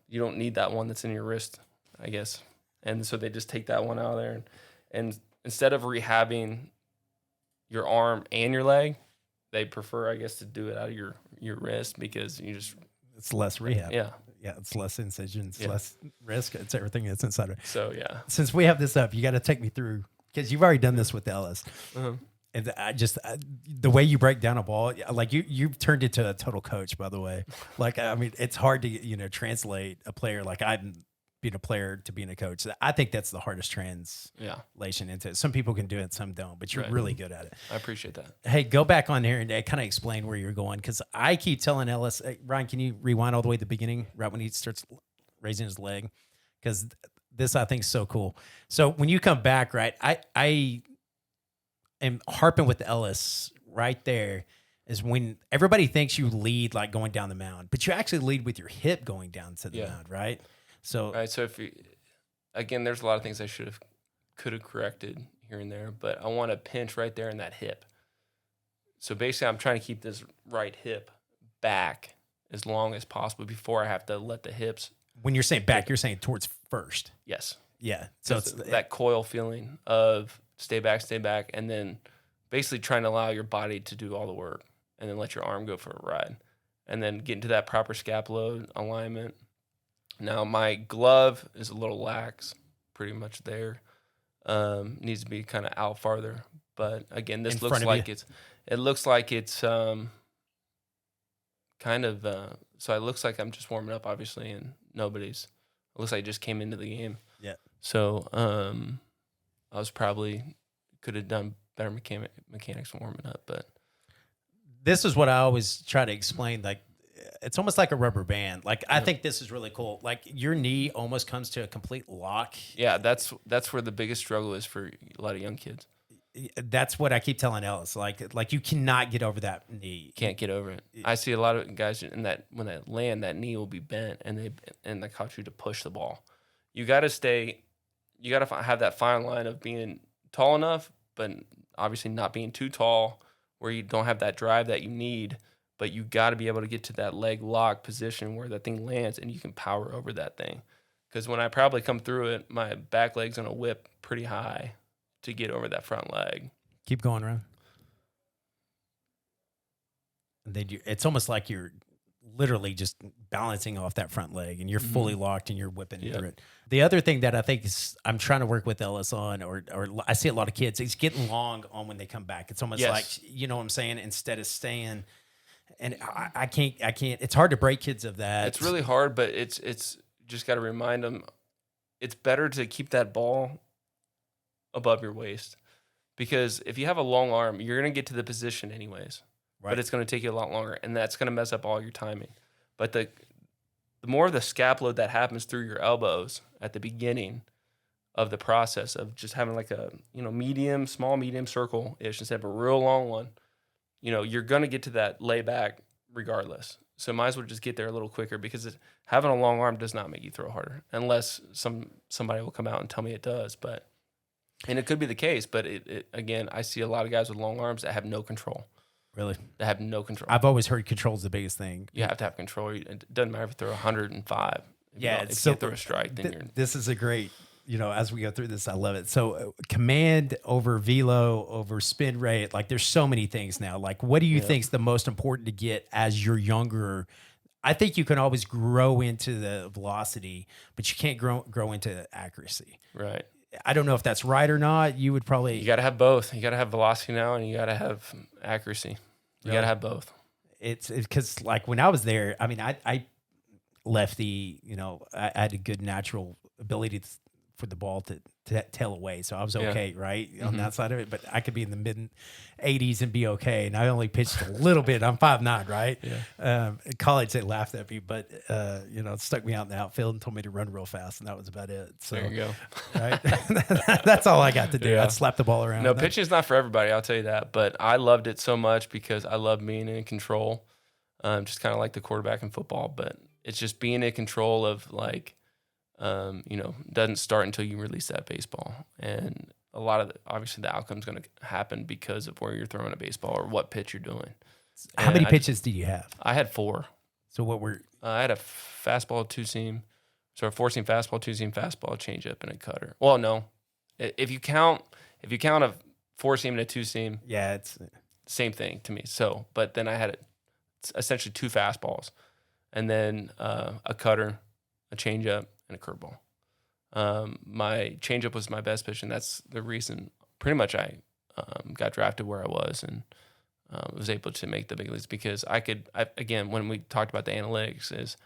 you don't need that one that's in your wrist, I guess. And so they just take that one out of there. And instead of rehabbing your arm and your leg, they prefer, I guess, to do it out of your wrist because it's less rehab. Yeah. Yeah, it's less incisions, less risk. It's everything that's inside of it. So, yeah. Since we have this up, you got to take me through, because you've already done this with Ellis. Uh-huh. And the way you break down a ball, like you've turned into a total coach, by the way. Like, I mean, it's hard to, translate a player like I'm being a player to being a coach. I think that's the hardest translation into it. Some people can do it, some don't, but you're really good at it. I appreciate that. Hey, go back on here and kind of explain where you're going, because I keep telling Ellis, hey, Ryan, can you rewind all the way to the beginning, right when he starts raising his leg? Because this, I think, is so cool. So when you come back, right, I am harping with Ellis right there is when everybody thinks you lead like going down the mound, but you actually lead with your hip going down to the mound, right? So, if again, there's a lot of things I could have corrected here and there, but I want to pinch right there in that hip. So basically, I'm trying to keep this right hip back as long as possible before I have to let the hips. When you're saying back, you're saying towards first. Yes. Yeah. So it's that coil feeling of stay back, and then basically trying to allow your body to do all the work, and then let your arm go for a ride, and then get into that proper scapula alignment. Now, my glove is a little lax, pretty much there. Needs to be kind of out farther. But again, this looks like it looks like it's kind of, so it looks like I'm just warming up, obviously, and it looks like I just came into the game. Yeah. So I was could have done better mechanics warming up, but. This is what I always try to explain, like, it's almost like a rubber band. Like, I think this is really cool. Like, your knee almost comes to a complete lock. Yeah, that's where the biggest struggle is for a lot of young kids. That's what I keep telling Ellis. Like you cannot get over that knee. Can't get over it. I see a lot of guys when they land, that knee will be bent, and they cause you to push the ball. You got to have that fine line of being tall enough, but obviously not being too tall, where you don't have that drive that you need. But you got to be able to get to that leg lock position where that thing lands and you can power over that thing. Because when I probably come through it, my back leg's going to whip pretty high to get over that front leg. Keep going, Ron. It's almost like you're literally just balancing off that front leg and you're fully locked and you're whipping through it. The other thing that I think I'm trying to work with Ellis on, or I see a lot of kids, it's getting long on when they come back. It's almost like, you know what I'm saying, instead of staying. And I can't. It's hard to break kids of that. It's really hard, but it's just got to remind them it's better to keep that ball above your waist, because if you have a long arm, you're going to get to the position anyways, but it's going to take you a lot longer, and that's going to mess up all your timing. But the more of the scapula that happens through your elbows at the beginning of the process of just having like a small medium circle-ish instead of a real long one. You're going to get to that layback regardless. So might as well just get there a little quicker, because having a long arm does not make you throw harder, unless somebody will come out and tell me it does. And it could be the case, but again, I see a lot of guys with long arms that have no control. Really? That have no control. I've always heard control is the biggest thing. You have to have control. It doesn't matter if you throw 105. If you can't throw a strike, then this is a great, as we go through this, I love it. So command over velo over spin rate, like there's so many things now. Like, what do you think is the most important to get as you're younger? I think you can always grow into the velocity, but you can't grow into accuracy. Right. I don't know if that's right or not. You would probably... You got to have both. You got to have velocity now, and you got to have accuracy. You got to have both. It's because, like, when I was there, I mean, I lefty, I had a good natural ability for the ball to tail away. So I was okay, right, on that side of it. But I could be in the mid-80s and be okay. And I only pitched a little bit. I'm 5'9", right? Yeah. In college, they laughed at me. But, it stuck me out in the outfield and told me to run real fast. And that was about it. So, there you go. Right? That's all I got to do. Yeah. I'd slap the ball around. No, pitching is not for everybody, I'll tell you that. But I loved it so much because I love being in control. Just kind of like the quarterback in football. But it's just being in control of like, doesn't start until you release that baseball. And a lot of obviously the outcome's going to happen because of where you're throwing a baseball or what pitch you're doing. How many pitches do you have? I had 4. So what were I had a fastball, 2-seam, so a 4-seam fastball, 2-seam fastball, a changeup, and a cutter. Well, no, if you count a 4-seam and a 2-seam, yeah, it's same thing to me. So, but then I had essentially 2 fastballs, and then a cutter, a changeup, and a curveball. My changeup was my best pitch, and that's the reason pretty much I got drafted where I was and was able to make the big leagues, because again, when we talked about the analytics, is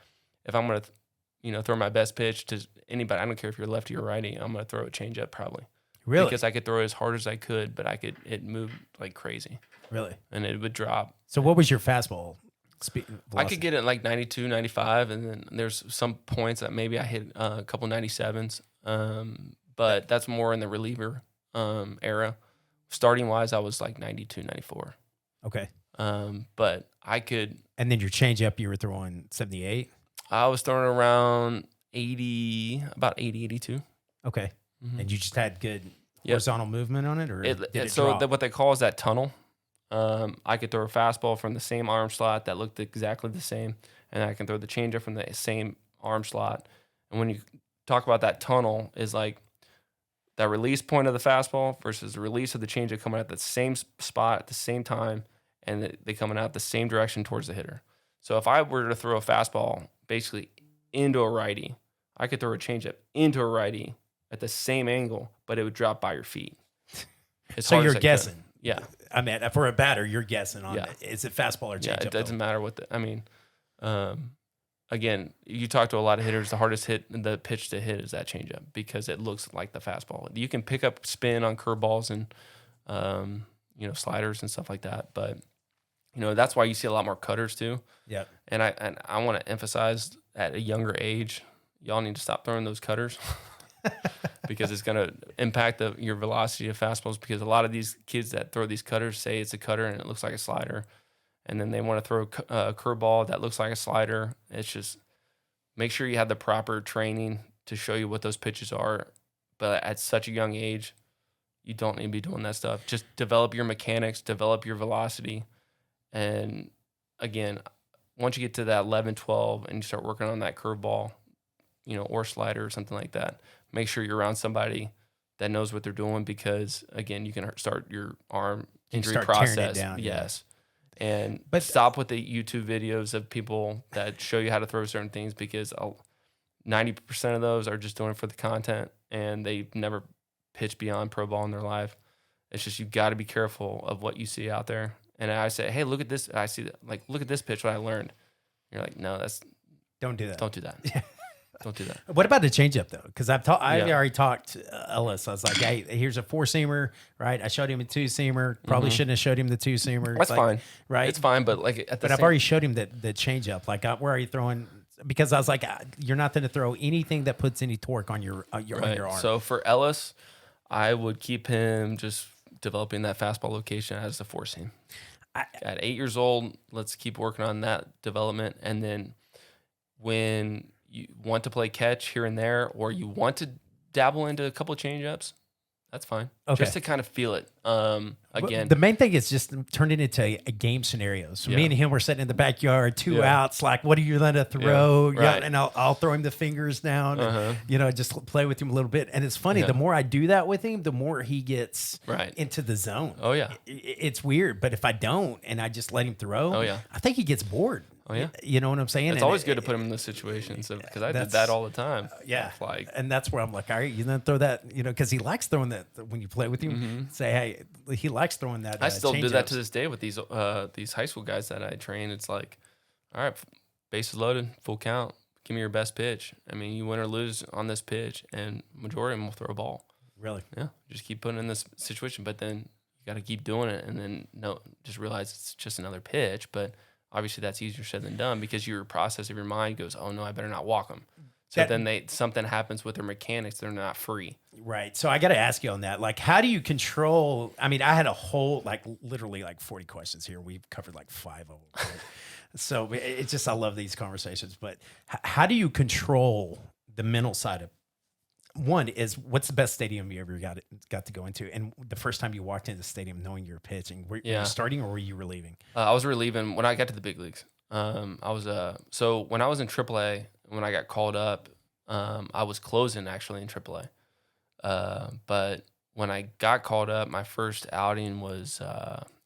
if I'm going to, throw my best pitch to anybody, I don't care if you're lefty or righty, I'm going to throw a changeup probably. Really? Because I could throw as hard as I could, but it moved like crazy. Really? And it would drop. So what was your fastball speed? I could get it like 92, 95, and then there's some points that maybe I hit a couple 97s. But that's more in the reliever era. Starting wise, I was like 92, 94. Okay. But I could. And then your changeup, you were throwing 78? I was throwing around about 80, 82. Okay. Mm-hmm. And you just had good Yep. horizontal movement on it, or did it so drop? what they call is that tunnel. I could throw a fastball from the same arm slot that looked exactly the same, and I can throw the changeup from the same arm slot. And when you talk about that tunnel, is like that release point of the fastball versus the release of the changeup coming out at the same spot at the same time, and they coming out the same direction towards the hitter. So if I were to throw a fastball basically into a righty, I could throw a changeup into a righty at the same angle, but it would drop by your feet. So you're guessing. Yeah. I mean, for a batter, you're guessing on Yeah. is it fastball or changeup? Yeah, it doesn't matter what again, you talk to a lot of hitters, the hardest the pitch to hit is that changeup because it looks like the fastball. You can pick up spin on curveballs and sliders and stuff like that, but that's why you see a lot more cutters too. Yeah. And I want to emphasize at a younger age, y'all need to stop throwing those cutters. Because it's going to impact your velocity of fastballs, because a lot of these kids that throw these cutters say it's a cutter and it looks like a slider, and then they want to throw a curveball that looks like a slider. It's just make sure you have the proper training to show you what those pitches are. But at such a young age, you don't need to be doing that stuff. Just develop your mechanics, develop your velocity. And again, once you get to that 11, 12 and you start working on that curveball, or slider or something like that, make sure you're around somebody that knows what they're doing, because again, you can start your arm injury process. Tearing it down, yes. Yeah. But stop with the YouTube videos of people that show you how to throw certain things, because 90% of those are just doing it for the content and they've never pitched beyond pro ball in their life. It's just, you got to be careful of what you see out there. And I say, hey, look at this. I see that, like, look at this pitch, what I learned. You're like, no, don't do that. Don't do that. Don't do that. What about the changeup though? Because I already talked to Ellis. I was like, hey, here's a 4-seamer, right? I showed him a 2-seamer. Probably shouldn't have showed him the 2-seamer. That's fine, right? It's fine, but like I've already showed him the changeup. Like, where are you throwing? Because I was like, you're not going to throw anything that puts any torque on your on your arm. So for Ellis, I would keep him just developing that fastball location as a 4-seam. At 8 years old, let's keep working on that development, and then when you want to play catch here and there, or you want to dabble into a couple of changeups, that's fine. Okay. Just to kind of feel it. Again, the main thing is just turn it into a game scenario. So me and him were sitting in the backyard, 2 outs. Like, what are you going to throw? Yeah, right. And I'll throw him the fingers down, and, just play with him a little bit. And it's funny, the more I do that with him, the more he gets into the zone. Oh yeah, it's weird. But if I don't and I just let him throw, I think he gets bored. Oh yeah, you know what I'm saying? It's always good to put him in those situations, because I did that all the time. And that's where I'm like, all right, you then throw that, because he likes throwing that when you play with him. Say, hey, he likes throwing that. I still do that to this day with these high school guys that I train. It's like, all right, bases loaded, full count. Give me your best pitch. I mean, you win or lose on this pitch, and majority of them will throw a ball. Really? Yeah, just keep putting in this situation, but then you got to keep doing it, and then just realize it's just another pitch, but. Obviously, that's easier said than done, because your process of your mind goes, oh, no, I better not walk them. So then something happens with their mechanics. They're not free. Right. So I got to ask you on that. Like, how do you control? I mean, I had a whole, literally 40 questions here. We've covered 5 of them. So it's just, I love these conversations, but how do you control the mental side of, one is, what's the best stadium you ever got to go into? And the first time you walked into the stadium knowing you were pitching, were you starting or were you relieving? I was relieving when I got to the big leagues. So when I was in AAA, when I got called up, I was closing actually in AAA. But when I got called up, my first outing was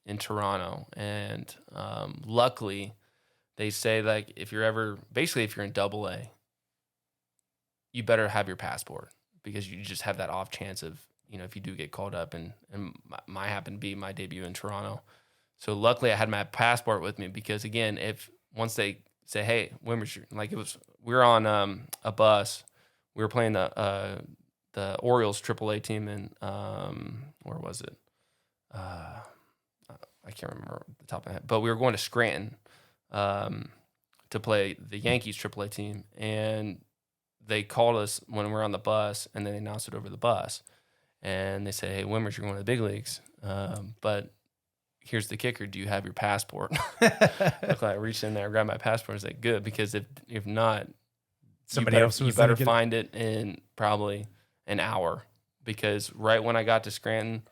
in Toronto, and luckily, they say like if you're in AA, you better have your passport because you just have that off chance of, if you do get called up, and my happened to be my debut in Toronto. So luckily I had my passport with me because again, once they say, hey, Wimmers, we were on a bus, we were playing the Orioles AAA team in, where was it? I can't remember the top of my head, but we were going to Scranton to play the Yankees AAA team, and they called us when we were on the bus, and then they announced it over the bus. And they said, hey, Wimmers, you're going to the big leagues. But here's the kicker. Do you have your passport? I reached in there, grabbed my passport, and was like, good, because if not, somebody else you better find it in probably an hour. Because right when I got to Scranton,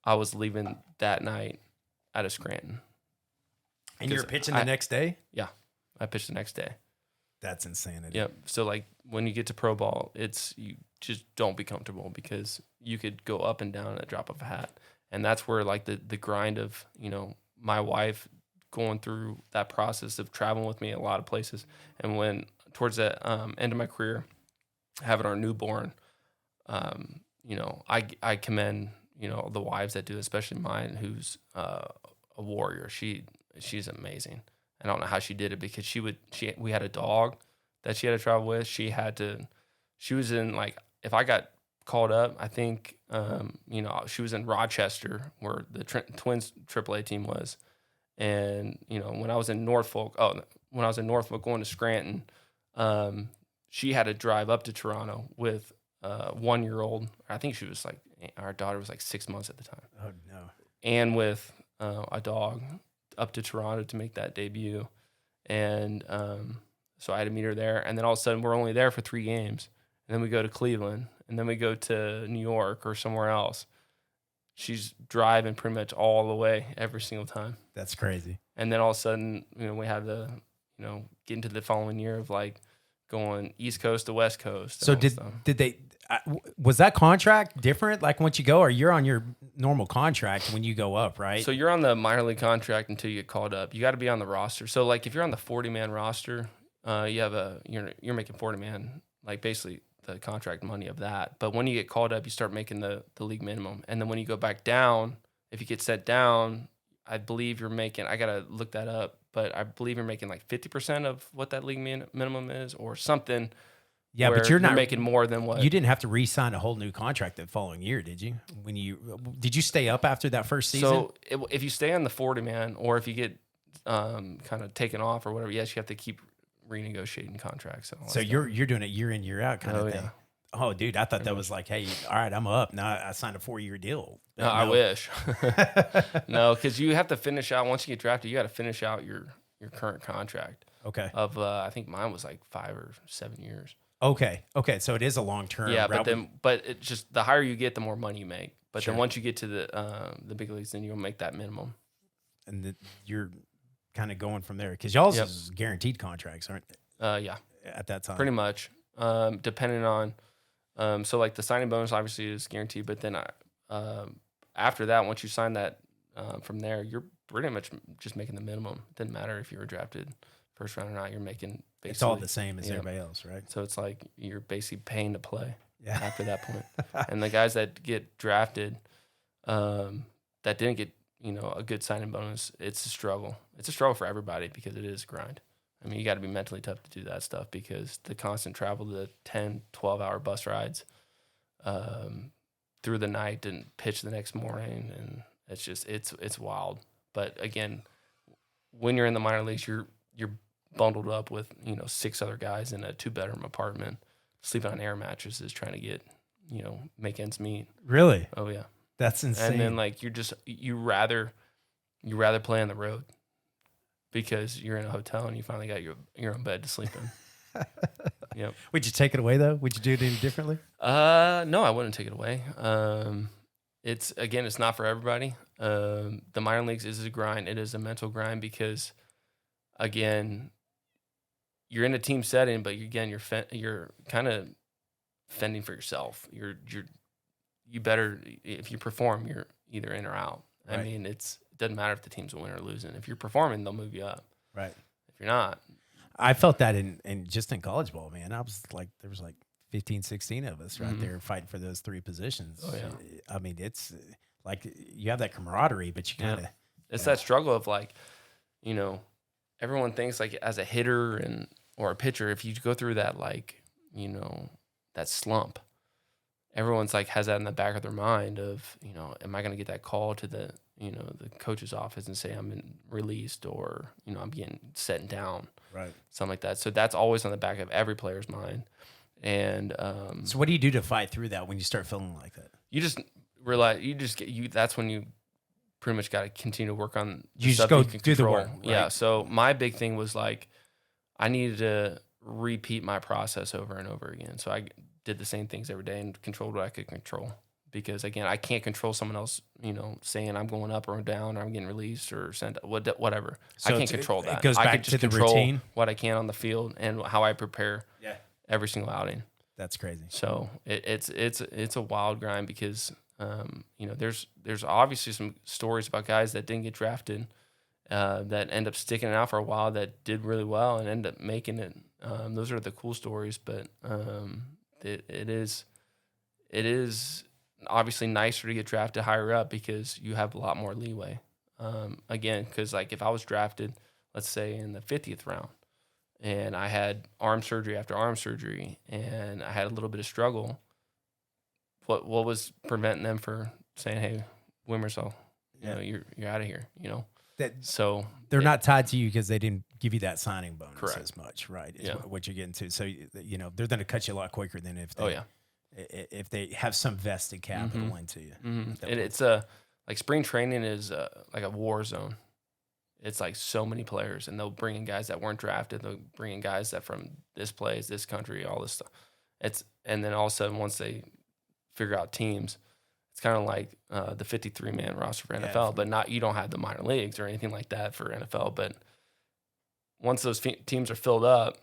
I was leaving that night out of Scranton. And you're pitching the next day? Yeah, I pitched the next day. That's insanity. Yep. So when you get to pro ball, you just don't be comfortable because you could go up and down at a drop of a hat. And that's where the grind of, my wife going through that process of traveling with me a lot of places. And when towards the end of my career, having our newborn, I commend, the wives that do, especially mine, who's a warrior. She's amazing. I don't know how she did it because we had a dog that she had to travel with. She was in if I got called up, I think, she was in Rochester where the Twins AAA team was. And, when I was in Norfolk going to Scranton, she had to drive up to Toronto with a 1-year-old. I think she was our daughter was 6 months at the time. Oh, no. And with a dog up to Toronto to make that debut. And so I had to meet her there. And then all of a sudden, we're only there for 3 games. And then we go to Cleveland. And then we go to New York or somewhere else. She's driving pretty much all the way every single time. That's crazy. And then all of a sudden, we have to, get into the following year of going East Coast to West Coast. So did they, was that contract different? Once you go, or you're on your normal contract when you go up, right? So you're on the minor league contract until you get called up. You got to be on the roster. So if you're on the 40-man roster, you're making 40-man, basically the contract money of that. But when you get called up, you start making the league minimum. And then when you go back down, if you get set down, I believe you're making, I got to look that up, but I believe you're making 50% of what that league minimum is or something. Yeah, but you're not making more than what. You didn't have to re-sign a whole new contract the following year, did you? Did you stay up after that first season? So if you stay on the 40-man or if you get kind of taken off or whatever, yes, you have to keep renegotiating contracts. So you're doing it year in, year out kind of thing. Yeah. Oh, dude, I thought that was hey, all right, I'm up. Now I signed a 4-year deal. No, I wish. No, because you have to finish out, once you get drafted, you got to finish out your current contract. Okay. Of, I think mine was 5 or 7 years. Okay. So it is a long term. Yeah, but it's just the higher you get, the more money you make. But then once you get to the big leagues, then you'll make that minimum. And you're kind of going from there because y'all's is guaranteed contracts, aren't they? Yeah. At that time, pretty much. Depending on, so the signing bonus obviously is guaranteed, but then after that, once you sign that, from there, you're pretty much just making the minimum. It doesn't matter if you were drafted first round or not. You're making basically, it's all the same as everybody else, right? So it's you're basically paying to play after that point. And the guys that get drafted, that didn't get a good signing bonus, it's a struggle. It's a struggle for everybody because it is a grind. I mean, you got to be mentally tough to do that stuff because the constant travel, the 10, 12-hour bus rides through the night and pitch the next morning, and it's just it's wild. But again, when you're in the minor leagues, you're bundled up with 6 other guys in a 2-bedroom apartment, sleeping on air mattresses, trying to get make ends meet. Really? Oh yeah, that's insane. And then you rather play on the road because you're in a hotel and you finally got your own bed to sleep in. Yep. Would you take it away though? Would you do it any differently? No, I wouldn't take it away. It's not for everybody. The minor leagues is a grind. It is a mental grind because, again, you're in a team setting, but you're kind of fending for yourself. You better, if you perform, you're either in or out. Right. I mean, it doesn't matter if the team's winning or losing. If you're performing, they'll move you up. Right. If you're not. I felt that in just in college ball, man. I was like, there was like 15, 16 of us right there fighting for those three positions. Oh, yeah. I mean, it's like you have that camaraderie, but you kind of. It's that struggle of like, everyone thinks like as a hitter or a pitcher, if you go through that, like, that slump, everyone's like has that in the back of their mind of, am I going to get that call to the coach's office and say I'm released or, I'm getting set down. Right. Something like that. So that's always on the back of every player's mind. And so what do you do to fight through that when you start feeling like that? You just realize that's when you pretty much got to continue to work on you just go do the work. Right? Yeah. So my big thing was like, I needed to repeat my process over and over again. So I did the same things every day and controlled what I could control. Because again, I can't control someone else, saying I'm going up or down or I'm getting released or sent whatever. So I can't control that. It goes back I can just to the control routine. What I can on the field and how I prepare every single outing. That's crazy. So it's a wild grind because there's obviously some stories about guys that didn't get drafted that end up sticking it out for a while that did really well and end up making it. Those are the cool stories, but it is obviously nicer to get drafted higher up because you have a lot more leeway. Again, because like if I was drafted, let's say in the 50th round, and I had arm surgery after arm surgery, and I had a little bit of struggle, what was preventing them for saying, "Hey, Wimmers, you're out of here," So they're not tied to you because they didn't give you that signing bonus correct. As much, right? Is what you're getting to. So they're going to cut you a lot quicker than if they, if they have some vested capital into you. Mm-hmm. And it's like spring training is like a war zone. It's like so many players, and they'll bring in guys that weren't drafted. They'll bring in guys that from this place, this country, all this stuff. And then all of a sudden, once they figure out teams, it's kind of like the 53-man roster for NFL, but you don't have the minor leagues or anything like that for NFL. But once those teams are filled up,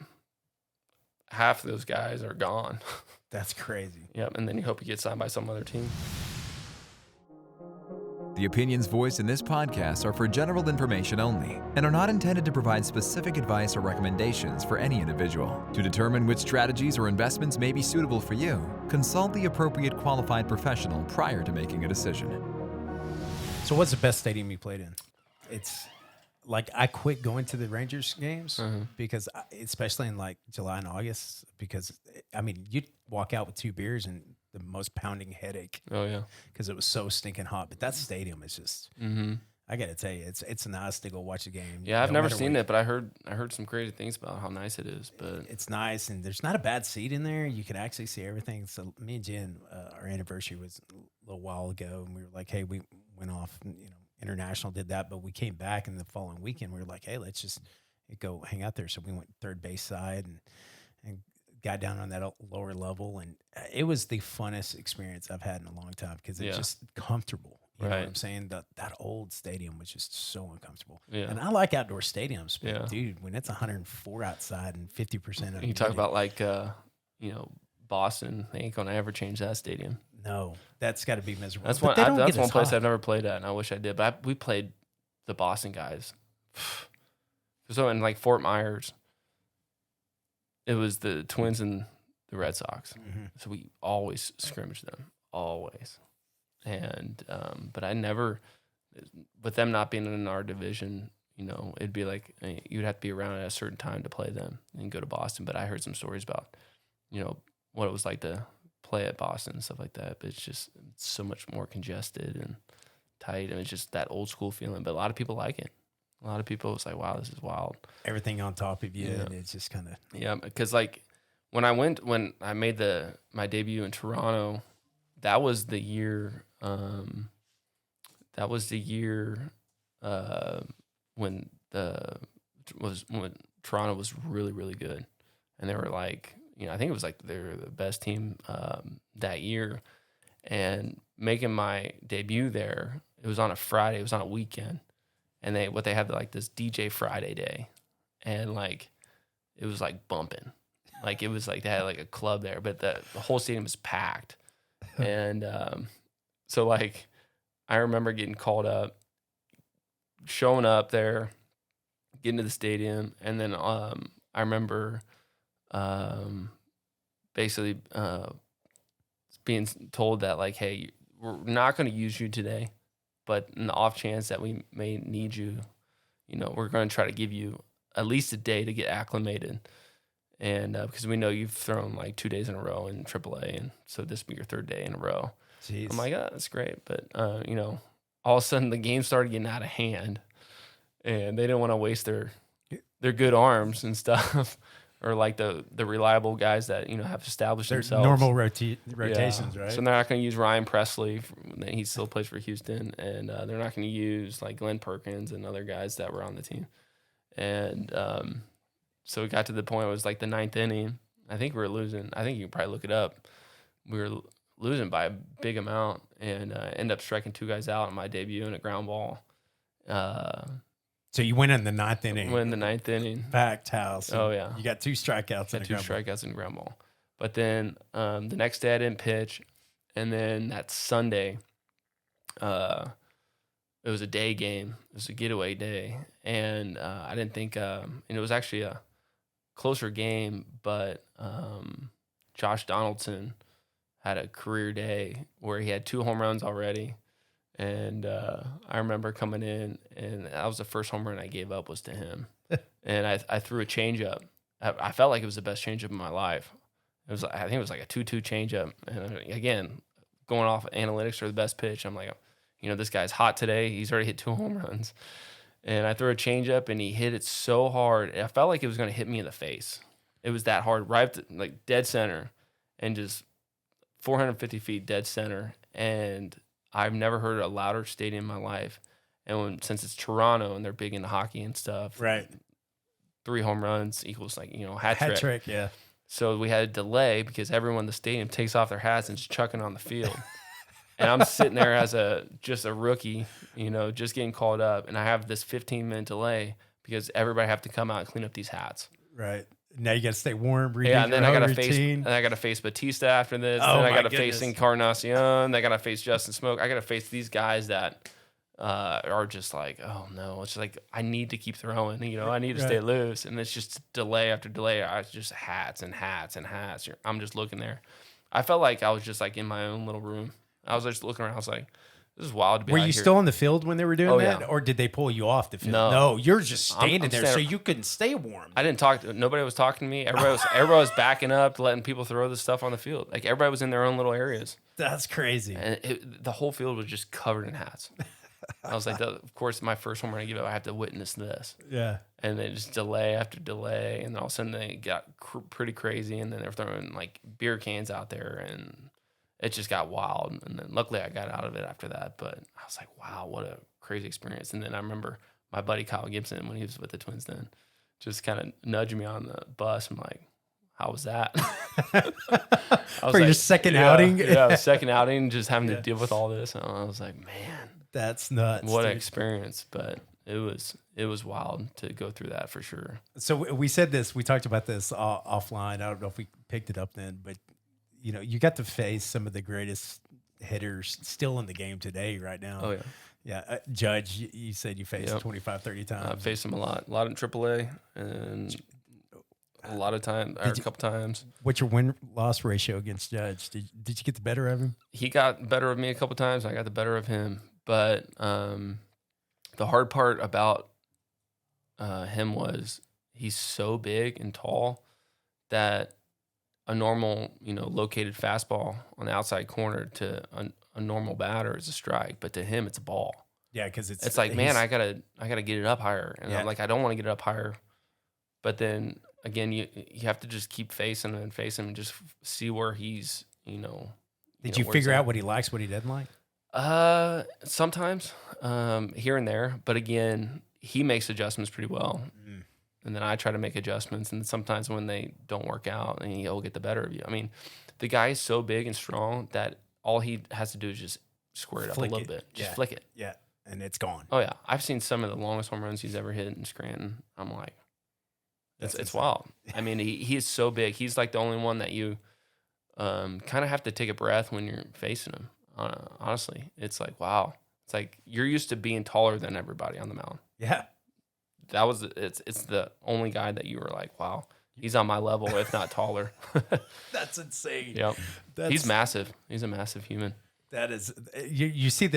half of those guys are gone. That's crazy. Yep, and then you hope you get signed by some other team. The opinions voiced in this podcast are for general information only and are not intended to provide specific advice or recommendations for any individual. To determine which strategies or investments may be suitable for you, consult the appropriate qualified professional prior to making a decision. So what's the best stadium you played in? It's like I quit going to the Rangers games because especially in like July and August, because I mean, you'd walk out with 2 beers and the most pounding headache. Oh yeah, because it was so stinking hot. But that stadium is just. I got to tell you, it's nice to go watch a game. Yeah, I've never seen it, but I heard some crazy things about how nice it is. But it's nice, and there's not a bad seat in there. You can actually see everything. So me and Jen, our anniversary was a little while ago, and we were like, hey, we went off, international, did that, but we came back, and the following weekend we were like, hey, let's just go hang out there. So we went third base side and got down on that lower level, and it was the funnest experience I've had in a long time because it's just comfortable. You know what I'm saying? That old stadium was just so uncomfortable. Yeah. And I like outdoor stadiums, but dude, when it's 104 outside and 50% of you talk about like Boston, they ain't gonna ever change that stadium. No, that's got to be miserable. That's one place I've never played at, and I wish I did. But we played the Boston guys. So in like Fort Myers, it was the Twins and the Red Sox. So we always scrimmaged them, always. And but I never, with them not being in our division, it'd be like you'd have to be around at a certain time to play them and go to Boston. But I heard some stories about, what it was like to play at Boston and stuff like that. But it's so much more congested and tight, and it's just that old school feeling. But a lot of people like it. A lot of people was like, "Wow, this is wild." Everything on top of you, and it's just kind of because like when I made my debut in Toronto, that was the year. When the was when Toronto was really, really good. And they were like, I think it was like they were the best team that year. And making my debut there, it was on a Friday, it was on a weekend. And they had like this DJ Friday day. And like, it was like bumping. Like it was like they had like a club there, but the whole stadium was packed. And so like, I remember getting called up, showing up there, getting to the stadium, and then I remember basically being told that like, hey, we're not going to use you today, but in the off chance that we may need you, we're going to try to give you at least a day to get acclimated. And because we know you've thrown like 2 days in a row in AAA, and so this will be your third day in a row. Jeez. I'm like, that's great. But, all of a sudden the game started getting out of hand, and they didn't want to waste their good arms and stuff, or like the reliable guys that, have established themselves. Normal rotations, right? So they're not going to use Ryan Presley. He still plays for Houston. And they're not going to use like Glenn Perkins and other guys that were on the team. And so it got to the point where it was like the 9th inning. I think we were losing. I think you can probably look it up. We were losing by a big amount, and ended up striking 2 guys out in my debut in a ground ball. So you went in the 9th inning. Went in the 9th inning. Packed house. Oh, yeah. You got 2 strikeouts. Got 2 strikeouts in ground ball. But then the next day I didn't pitch, and then that Sunday, it was a day game. It was a getaway day, and I didn't think, and it was actually a closer game, but Josh Donaldson had a career day where he had 2 home runs already. And I remember coming in, and that was the first home run I gave up was to him. And I threw a changeup. I felt like it was the best changeup in my life. I think it was like a 2-2 changeup. And again, going off analytics for the best pitch, I'm like, this guy's hot today. He's already hit 2 home runs. And I threw a changeup, and he hit it so hard. I felt like it was going to hit me in the face. It was that hard, right to, like dead center, and just 450 feet dead center. And I've never heard a louder stadium in my life. And since it's Toronto and they're big into hockey and stuff, right? 3 home runs equals like, hat trick. Yeah. So we had a delay because everyone in the stadium takes off their hats and is chucking on the field. And I'm sitting there as just a rookie, just getting called up. And I have this 15-minute delay because everybody have to come out and clean up these hats. Right. Now you got to stay warm. Yeah, and then I got to face Batista after this. Oh, then I got to goodness. face Encarnacion. I got to face Justin Smoke. I got to face these guys that are just like, oh no, it's like I need to keep throwing. I need to stay loose, and it's just delay after delay. I was just hats and hats and hats. I'm just looking there. I felt like I was just like in my own little room. I was just looking around. I was like, this is wild to be Were out you here. still on the field when they were doing that? Yeah. Or did they pull you off the field? No. You're just standing there standing, so you couldn't stay warm. I didn't talk. Nobody was talking to me. Everybody was backing up, letting people throw the stuff on the field. Like everybody was in their own little areas. That's crazy. And the whole field was just covered in hats. I was like, of course, my first home run I give up, I have to witness this. Yeah. And then just delay after delay. And all of a sudden they got pretty crazy. And then they were throwing like beer cans out there, and it just got wild. And then luckily I got out of it after that. But I was like, wow, what a crazy experience. And then I remember my buddy Kyle Gibson, when he was with the Twins then, just kind of nudged me on the bus. I'm like, how was that? For your second outing? Yeah, second outing, just having to deal with all this. And I was like, man, that's nuts. What an experience. But it was wild to go through that for sure. So we said this, we talked about this offline. I don't know if we picked it up then, but you got to face some of the greatest hitters still in the game today right now. Oh, yeah. Yeah. Judge, you said you faced 25, 30 times. I faced him a lot in AAA, and a lot of times, or a couple times. What's your win-loss ratio against Judge? Did you get the better of him? He got better of me a couple times. I got the better of him. But the hard part about him was he's so big and tall that a normal, located fastball on the outside corner to a normal batter is a strike, but to him it's a ball. Yeah, because it's like, man, I gotta get it up higher, and I'm like, I don't want to get it up higher, but then again, you have to just keep facing him and just see where he's, Did you figure out what he likes, what he doesn't like? Sometimes, here and there, but again, he makes adjustments pretty well. and then I try to make adjustments. And sometimes when they don't work out, and he'll get the better of you. I mean, the guy is so big and strong that all he has to do is just square it up a little bit, just flick it. Yeah, and it's gone. Oh yeah, I've seen some of the longest home runs he's ever hit in Scranton. I'm like, it's wild. I mean, he is so big. He's like the only one that you kind of have to take a breath when you're facing him. Honestly, it's like, wow. It's like you're used to being taller than everybody on the mound. Yeah, it's the only guy that you were like, wow, he's on my level, if not taller. that's insane. Yep, he's massive. He's a massive human. That is, you see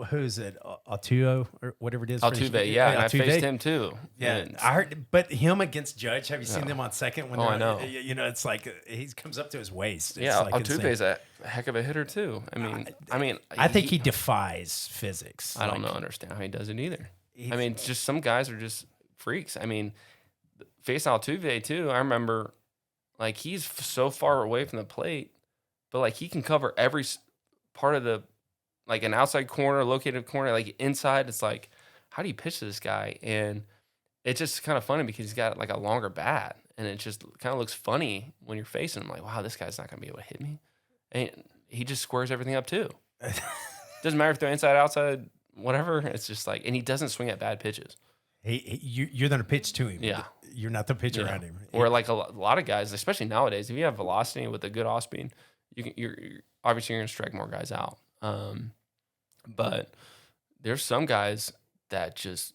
who's it, Altuve or whatever it is? Altuve, yeah, and I faced him too. Yeah, and I heard, but him against Judge, have you seen them on second? When I know. You know, it's like he comes up to his waist. It's yeah, like Altuve's a heck of a hitter too. I mean, I think he defies physics. I don't understand how he does it either. I mean, just some guys are just freaks. I mean, facing Altuve too, I remember, like, he's so far away from the plate, but like he can cover every part of the, like, an outside corner, located corner, like inside. It's like, how do you pitch to this guy? And it's just kind of funny because he's got like a longer bat, and it just kind of looks funny when you're facing him. Like, wow, this guy's not gonna be able to hit me, and he just squares everything up too. Doesn't matter if they're inside, outside, whatever. It's just like, and he doesn't swing at bad pitches. You're going to pitch to him. Yeah, you're not the pitch around him. Or like a lot of guys, especially nowadays, if you have velocity with a good off speed, you're obviously going to strike more guys out. But there's some guys that just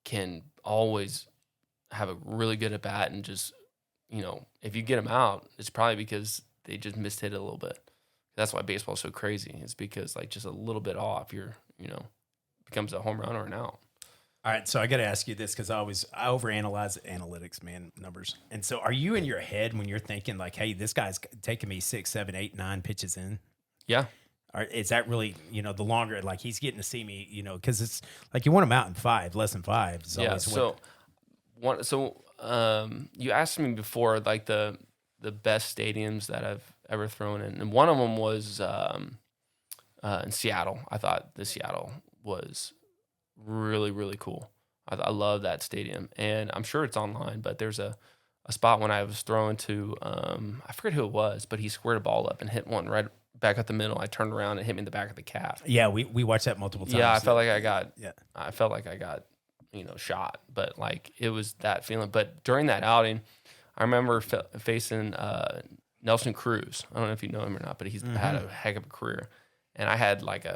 can always have a really good at bat, and just, you know, if you get them out, it's probably because they just missed hit it a little bit. That's why baseball is so crazy. It's because, like, just a little bit off, becomes a home run or an out. All right, so I got to ask you this because I overanalyze analytics, man, numbers. And so, are you in your head when you're thinking like, "Hey, this guy's taking me 6, 7, 8, 9 pitches in"? Yeah. Or is that really, the longer, like, he's getting to see me, because it's like you want him out in 5, less than 5. Yeah. You asked me before, like, the best stadiums that I've ever thrown in, and one of them was in Seattle. I thought the Seattle was really, really cool. I love that stadium, and I'm sure it's online, but there's a spot when I was throwing to, I forget who it was, but he squared a ball up and hit one right back up the middle. I turned around and hit me in the back of the calf. Yeah, we watched that multiple times. Yeah, I felt like I got shot, but like it was that feeling. But during that outing, I remember facing Nelson Cruz. I don't know if you know him or not, but he's had a heck of a career, and I had like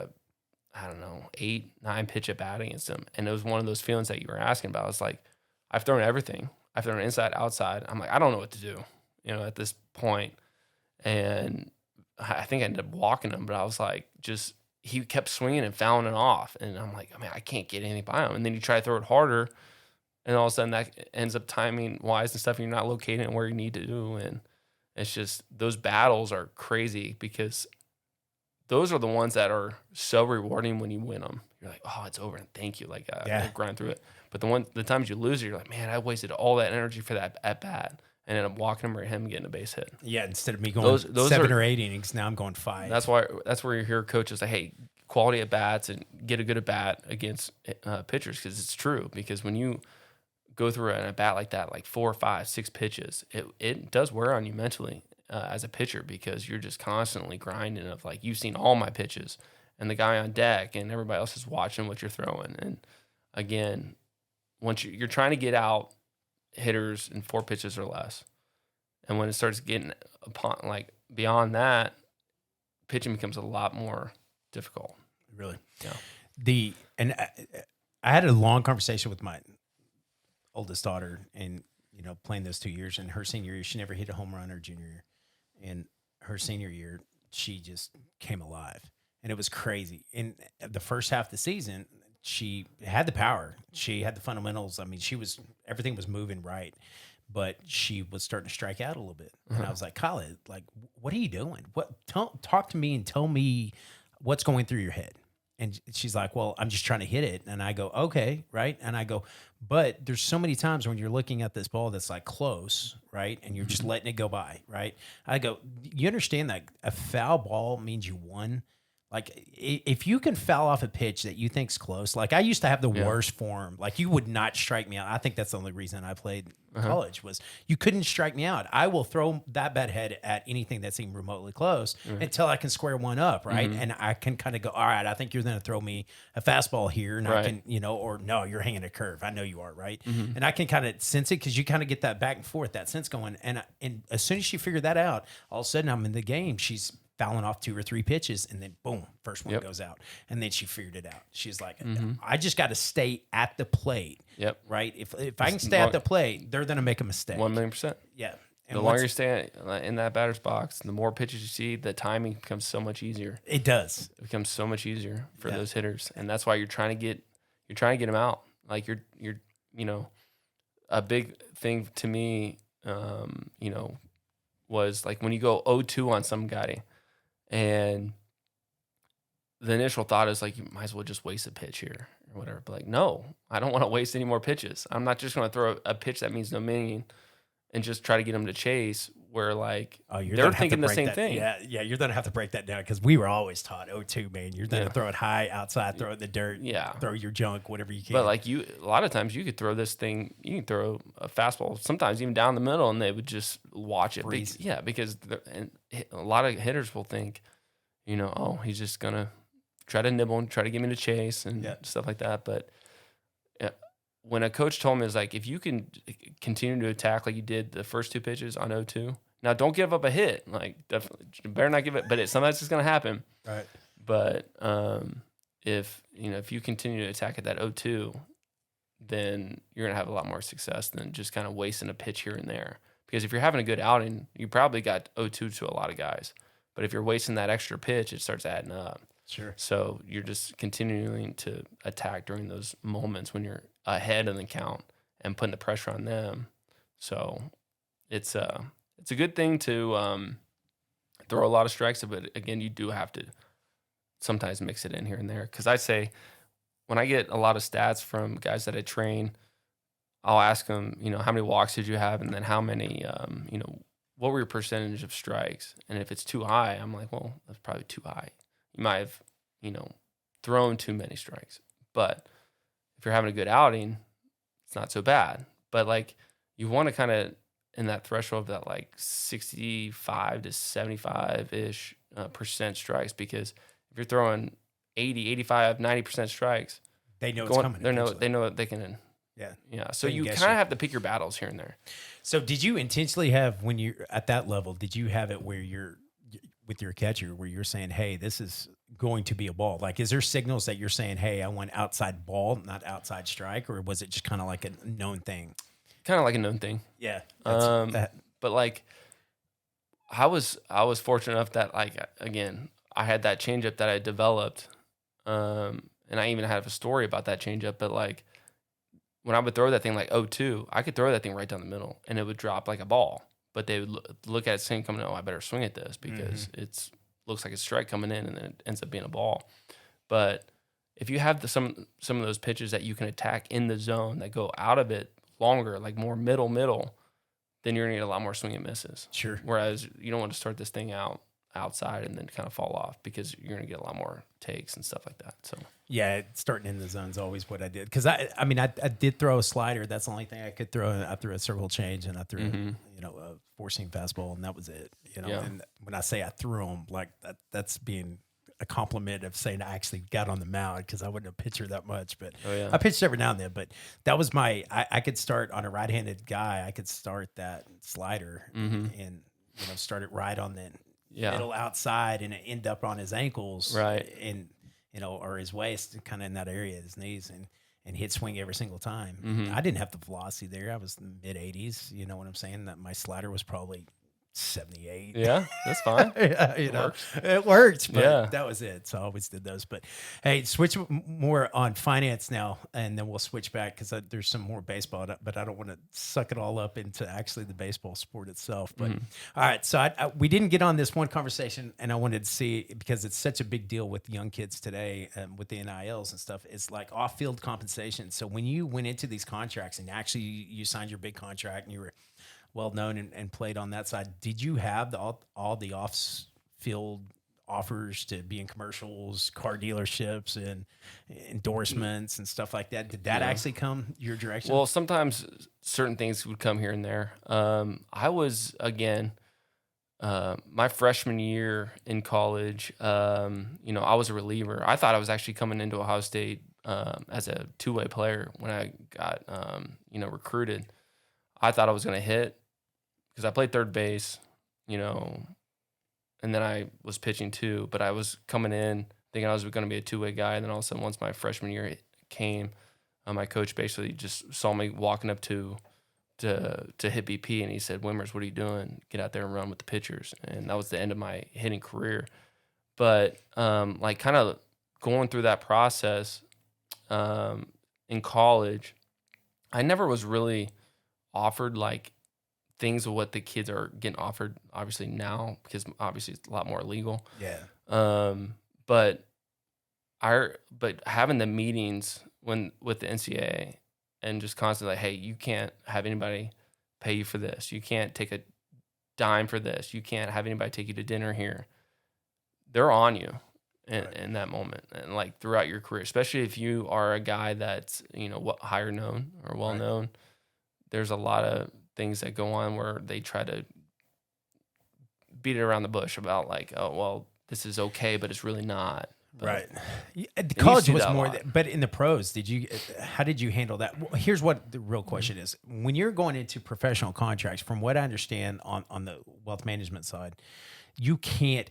8, 9 pitch at bat against him. And it was one of those feelings that you were asking about. It's like, I've thrown everything. I've thrown inside, outside. I'm like, I don't know what to do, at this point. And I think I ended up walking him, but I was like, he kept swinging and fouling it off. And I'm like, I can't get anything by him. And then you try to throw it harder, and all of a sudden that ends up timing wise and stuff, and you're not locating it where you need to do. And it's just, those battles are crazy because those are the ones that are so rewarding when you win them. You're like, oh, it's over, and thank you. Like, I grind through it. But the times you lose it, you're like, man, I wasted all that energy for that at bat, and then I'm walking him or him getting a base hit. Yeah, instead of me going those 7 or 8 innings, now I'm going 5. That's where you hear coaches say, hey, quality at bats and get a good at bat against pitchers, because it's true. Because when you go through an at bat like that, like 4, 5, 6 pitches, it does wear on you mentally. As a pitcher, because you're just constantly grinding of like, you've seen all my pitches, and the guy on deck and everybody else is watching what you're throwing. And again, once you're trying to get out hitters in 4 pitches or less, and when it starts getting beyond that, pitching becomes a lot more difficult. Really, yeah. I had a long conversation with my oldest daughter, and playing those 2 years. And her senior year, she never hit a home run her junior year. And her senior year, she just came alive, and it was crazy. In the first half of the season, she had the power. She had the fundamentals. I mean, everything was moving right, but she was starting to strike out a little bit. And I was like, Kyle, like, what are you doing? Talk to me and tell me what's going through your head. And she's like, well, I'm just trying to hit it. And I go, okay, right? And I go, but there's so many times when you're looking at this ball that's like close, right? And you're just letting it go by, right? I go, you understand that a foul ball means you won? Like if you can foul off a pitch that you think's close, like I used to have the worst form. Like you would not strike me out. I think that's the only reason I played college was you couldn't strike me out. I will throw that bad head at anything that seemed remotely close until I can square one up, right? And I can kind of go, all right, I think you're going to throw me a fastball here, and I can, you know, or no, you're hanging a curve. I know you are, right? And I can kind of sense it because you kind of get that back and forth, that sense going. And as soon as she figured that out, all of a sudden I'm in the game. She's fouling off 2 or 3 pitches, and then boom, first one goes out. And then she figured it out. She's like, I just got to stay at the plate. Right? If I can stay at the plate, they're going to make a mistake. 1,000,000%. Yeah. And the longer you stay in that batter's box, the more pitches you see, the timing becomes so much easier. It does. It becomes so much easier for those hitters, and that's why you're trying to get them out. Like you're you know, a big thing to me, you know, was like when you go 0-2 on some guy. And the initial thought is like, you might as well just waste a pitch here or whatever. But like, no, I don't want to waste any more pitches. I'm not just going to throw a pitch that means no meaning and just try to get them to chase where like they're thinking the same thing. Yeah, you're going to have to break that down because we were always taught 0-2, man. You're going to throw it high outside, throw it in the dirt, throw your junk, whatever you can. But like a lot of times you could throw this thing, you can throw a fastball, sometimes even down the middle, and they would just watch it. Because a lot of hitters will think, you know, oh, he's just going to try to nibble and try to get me to chase and stuff like that. But when a coach told me, it's like, if you can continue to attack like you did the first 2 pitches on 0-2, now don't give up a hit. Like, definitely, you better not give it, but sometimes it's going to happen. Right. But if you continue to attack at that 0-2, then you're going to have a lot more success than just kind of wasting a pitch here and there. Because if you're having a good outing, you probably got 0-2 to a lot of guys. But if you're wasting that extra pitch, it starts adding up. Sure. So you're just continuing to attack during those moments when you're ahead of the count and putting the pressure on them. So it's a good thing to throw a lot of strikes, but again, you do have to sometimes mix it in here and there. Because I say when I get a lot of stats from guys that I train, I'll ask them, you know, how many walks did you have, and then how many, you know, what were your percentage of strikes? And if it's too high, I'm like, well, that's probably too high. You might have, you know, thrown too many strikes. But if you're having a good outing, it's not so bad. But like, you want to kind of in that threshold of that like 65 to 75-ish percent strikes, because if you're throwing 80, 85, 90% strikes, they know it's coming. They know they can. Yeah. So you kind of have to pick your battles here and there. So did you intentionally have, when you're at that level, did you have it where you're with your catcher where you're saying, hey, this is going to be a ball? Like, is there signals that you're saying, hey, I want outside ball, not outside strike? Or was it just kind of like a known thing? Kind of like a known thing. Yeah. But like, I was fortunate enough that, like, again, I had that changeup that I developed. And I even have a story about that changeup, but like, when I would throw that thing like 0-2, I could throw that thing right down the middle and it would drop like a ball. But they would look at it saying, coming, oh, I better swing at this because it's looks like a strike coming in, and then it ends up being a ball. But if you have some of those pitches that you can attack in the zone that go out of it longer, like more middle, then you're going to get a lot more swing and misses. Sure. Whereas you don't want to start this thing outside and then kind of fall off, because you're going to get a lot more takes and stuff like that. So yeah, starting in the zone is always what I did. Because I did throw a slider. That's the only thing I could throw. I threw a circle change, and I threw a four-seam fastball, and that was it. You know, and when I say I threw them, like that's being a compliment of saying I actually got on the mound, because I wouldn't have pitched her that much. But I pitched every now and then. But that was I could start on a right-handed guy. I could start that slider and start it right on the middle outside, and end up on his ankles, right, and or his waist, kind of in that area, his knees, and hit swing every single time. I didn't have the velocity there. I was in the mid 80s. You know what I'm saying? That my slider was probably 78. Yeah, that's fine. It works, but that was it. So I always did those. But hey, switch more on finance now, and then we'll switch back, because there's some more baseball, but I don't want to suck it all up into actually the baseball sport itself. But all right, so we didn't get on this one conversation, and I wanted to see, because it's such a big deal with young kids today, with the NILs and stuff. It's like off-field compensation. So when you went into these contracts and actually you signed your big contract and you were well known and played on that side, did you have all the off-field offers to be in commercials, car dealerships, and endorsements and stuff like that. Did that actually come your direction? Well, sometimes certain things would come here and there. I was, again, my freshman year in college, I was a reliever. I thought I was actually coming into Ohio State as a two-way player when I got, recruited. I thought I was going to hit because I played third base, and then I was pitching too. But I was coming in thinking I was going to be a two-way guy. And then all of a sudden, once my freshman year came, my coach basically just saw me walking up to hit BP, and he said, "Wimmers, what are you doing? Get out there and run with the pitchers." And that was the end of my hitting career. But kind of going through that process in college, I never was really offered like things of what the kids are getting offered obviously now, because obviously it's a lot more illegal. Yeah. But having the meetings with the NCAA and just constantly like, hey, you can't have anybody pay you for this. You can't take a dime for this. You can't have anybody take you to dinner here. They're on you in that moment, and like throughout your career, especially if you are a guy that's higher known or well known. There's a lot of things that go on where they try to beat it around the bush about like, oh well, this is okay, but it's really not. But right. The college was that more, but in the pros, how did you handle that? Well, here's what the real question is. When you're going into professional contracts, from what I understand on the wealth management side,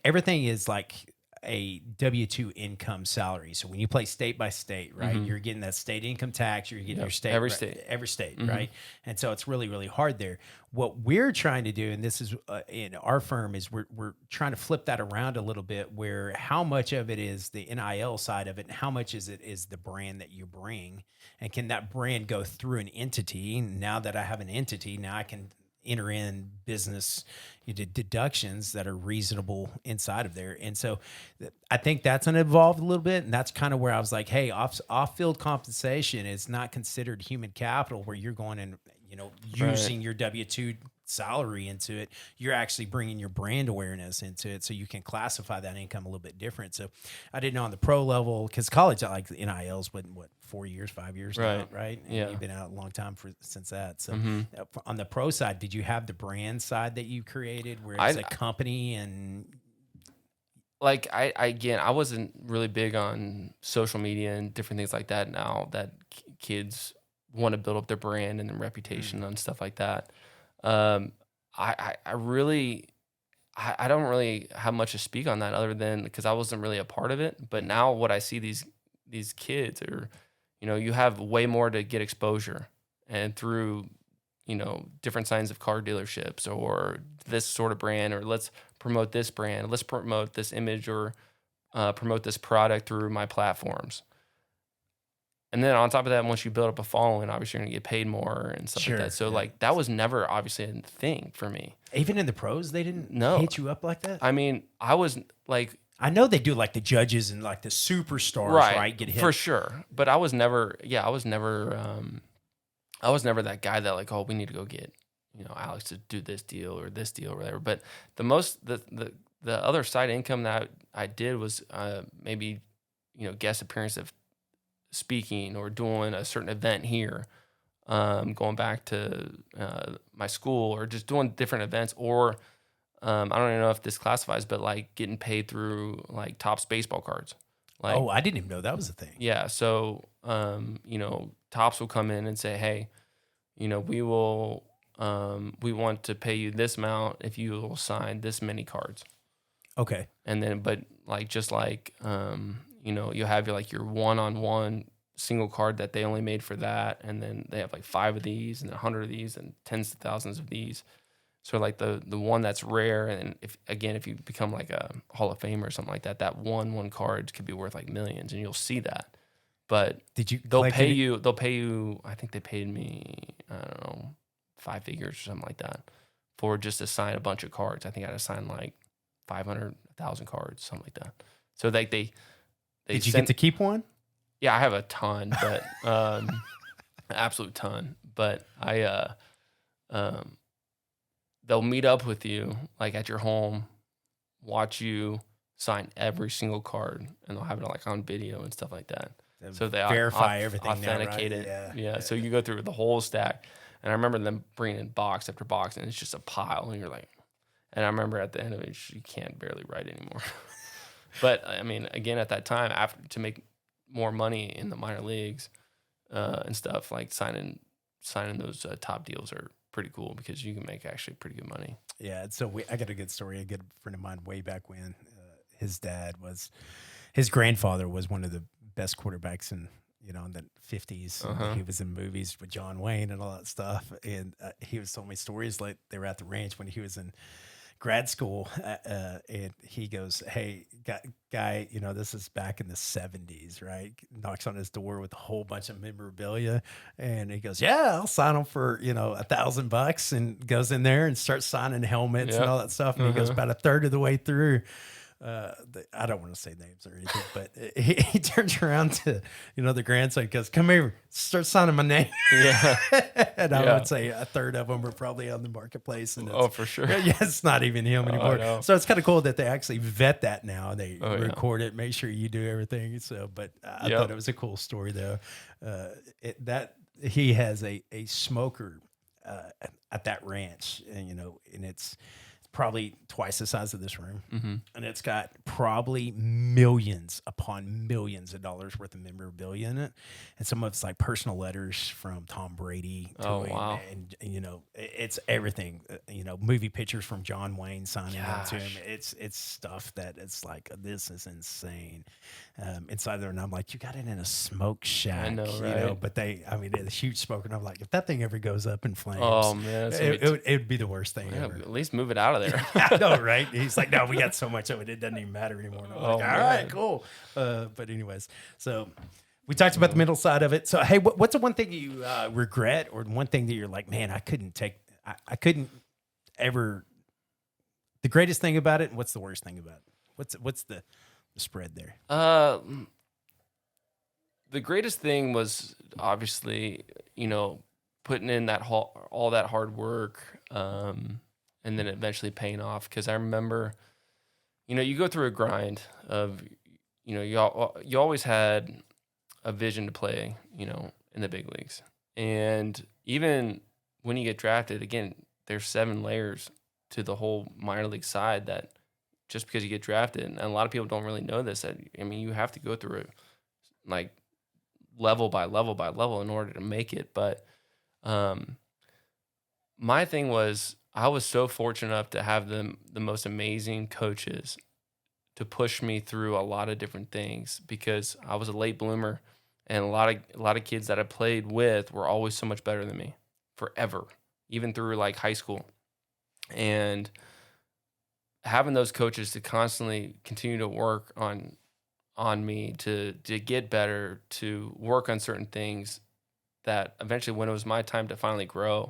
everything is like a W-2 income salary. So when you play state by state, right, you're getting that state income tax, you're getting your state, every state, right? And so it's really, really hard there. What we're trying to do, and this is in our firm, is we're trying to flip that around a little bit, where how much of it is the NIL side of it, and how much is the brand that you bring, and can that brand go through an entity? Now that I have an entity, now I can enter in business deductions that are reasonable inside of there. And so I think that's evolved a little bit. And that's kind of where I was like, hey, off-field compensation is not considered human capital, where you're going and, using your W-2 salary into it. You're actually bringing your brand awareness into it, so you can classify that income a little bit different. So I didn't know on the pro level, because college, like the NILs, what 4 years, 5 years now, right? And yeah, you've been out a long time since that. So on the pro side, did you have the brand side that you created, where it's a company and like I wasn't really big on social media and different things like that. Now that kids want to build up their brand and their reputation and stuff like that. I don't really have much to speak on that, other than because I wasn't really a part of it. But now what I see these kids are, you have way more to get exposure, and through, different signs of car dealerships or this sort of brand, or let's promote this brand, let's promote this image, or promote this product through my platforms. And then on top of that, once you build up a following, obviously you're going to get paid more and stuff like that. So like that was never obviously a thing for me. Even in the pros, they didn't hit you up like that? I mean, I was like... I know they do like the judges and like the superstars, right? Get hit. For sure. But I was never that guy that like, oh, we need to go get, Alex to do this deal or whatever. But the other side income that I did was maybe, guest appearance of speaking or doing a certain event here, going back to my school, or just doing different events, or I don't even know if this classifies, but like getting paid through like Topps baseball cards. Like, oh, I didn't even know that was a thing. Yeah. So, Topps will come in and say, hey, we want to pay you this amount if you will sign this many cards. Okay. And then, but like, just like, you have your one-on-one single card that they only made for that. And then they have like 5 of these and 100 of these and tens of thousands of these. So like the one that's rare, and if you become like a Hall of Famer or something like that, that one card could be worth like millions, and you'll see that. But they'll pay you. I think they paid me, I don't know, 5 figures or something like that for just to sign a bunch of cards. I think I had to sign like 500, 1,000 cards, something like that. So like they did you get to keep one? Yeah, I have a ton, but an absolute ton. But they'll meet up with you like at your home, watch you sign every single card, and they'll have it like on video and stuff like that. So they verify everything, authenticate now, right? it. Yeah. So you go through the whole stack, and I remember them bringing in box after box, and it's just a pile, and you're like, and I remember at the end of it, you can't barely write anymore. But I mean, again, at that time, after to make more money in the minor leagues and stuff, like signing those top deals are pretty cool because you can make actually pretty good money. Yeah. So I got a good story. A good friend of mine way back when, his grandfather was one of the best quarterbacks in the 50s. He was in movies with John Wayne and all that stuff. And he was telling me stories like they were at the ranch when he was in grad school, and he goes, "Hey, guy, this is back in the 70s, right?" Knocks on his door with a whole bunch of memorabilia, and he goes, "Yeah, I'll sign them for $1,000," and goes in there and starts signing helmets and all that stuff. And he goes about a third of the way through. I don't want to say names or anything, but he turns around to the grandson and goes, "Come here, start signing my name." Yeah. And I would say a third of them are probably on the marketplace. And for sure. Yeah, it's not even him anymore. So it's kind of cool that they actually vet that now. They record it, make sure you do everything. So, but I thought it was a cool story though. That he has a smoker at that ranch, and and it's probably twice the size of this room, and it's got probably millions upon millions of dollars worth of memorabilia in it, and some of it's like personal letters from Tom Brady to him, wow. and it's everything, movie pictures from John Wayne signing them to him. It's stuff that it's like, this is insane. Inside there, and I'm like, you got it in a smoke shack. I know, right? But it's a huge smoker, and I'm like, if that thing ever goes up in flames, oh man, it would be the worst thing ever. At least move it out of there. I know, right? He's like, "No, we got so much of it, it doesn't even matter anymore." And I'm like, all right, cool. But anyways, so we talked about the mental side of it. So, hey, what's the one thing you regret, or one thing that you're like, man, I couldn't ever, the greatest thing about it, and what's the worst thing about it? What's the spread there? The greatest thing was obviously, putting in all that hard work, and then eventually paying off. Because I remember, you go through a grind of, you always had a vision to play, in the big leagues. And even when you get drafted, again, there's 7 layers to the whole minor league side, that just because you get drafted, and a lot of people don't really know this, that, you have to go through it like level by level by level in order to make it. But my thing was, I was so fortunate enough to have the most amazing coaches to push me through a lot of different things, because I was a late bloomer, and a lot of kids that I played with were always so much better than me forever, even through like high school. And having those coaches to constantly continue to work on me to get better, to work on certain things, that eventually, when it was my time to finally grow,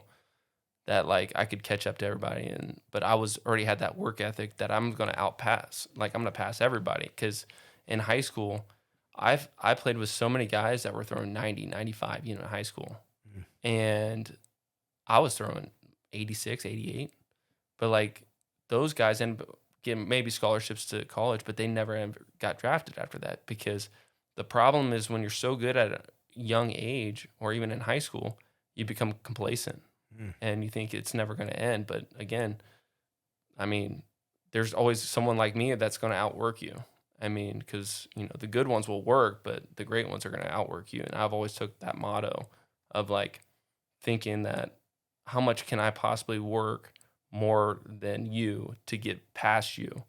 that like I could catch up to everybody. But I already had that work ethic that I'm going to outpass. Like, I'm going to pass everybody. Because in high school, I played with so many guys that were throwing 90, 95, in high school. And I was throwing 86, 88. But like, those guys ended up getting maybe scholarships to college, but they never ever got drafted after that. Because the problem is, when you're so good at a young age, or even in high school, you become complacent. And you think it's never going to end. But again, there's always someone like me that's going to outwork you. Because, the good ones will work, but the great ones are going to outwork you. And I've always took that motto of like thinking that, how much can I possibly work more than you to get past you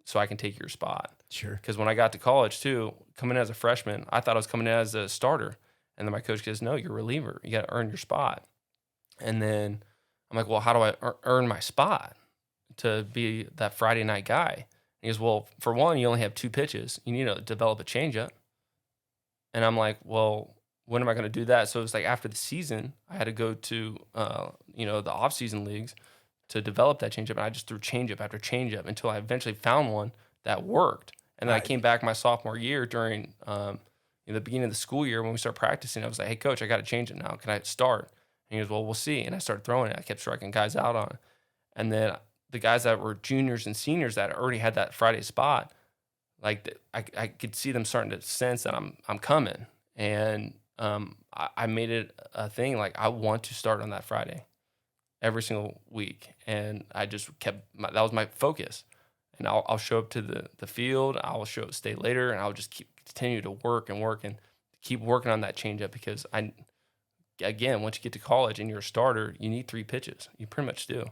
so I can take your spot? Sure. Because when I got to college too, coming in as a freshman, I thought I was coming in as a starter. And then my coach goes, "No, you're a reliever. You got to earn your spot." And then I'm like, "Well, how do I earn my spot to be that Friday night guy?" And he goes, "Well, for one, you only have 2 pitches. You need to develop a changeup." And I'm like, "Well, when am I going to do that?" So it's like, after the season, I had to go to, the off-season leagues to develop that changeup. And I just threw changeup after changeup until I eventually found one that worked. And then I came back my sophomore year during the beginning of the school year, when we started practicing. I was like, "Hey, coach, I got to change it now. Can I start?" And he goes, "Well, we'll see." And I started throwing it. I kept striking guys out on it. And then the guys that were juniors and seniors that already had that Friday spot, like I could see them starting to sense that I'm coming. And I made it a thing. Like, I want to start on that Friday every single week. And I just kept, that was my focus. And I'll show up to the field. I'll stay later, and I'll just continue to work and keep working on that changeup, because again, once you get to college and you're a starter, you need 3 pitches. You pretty much do.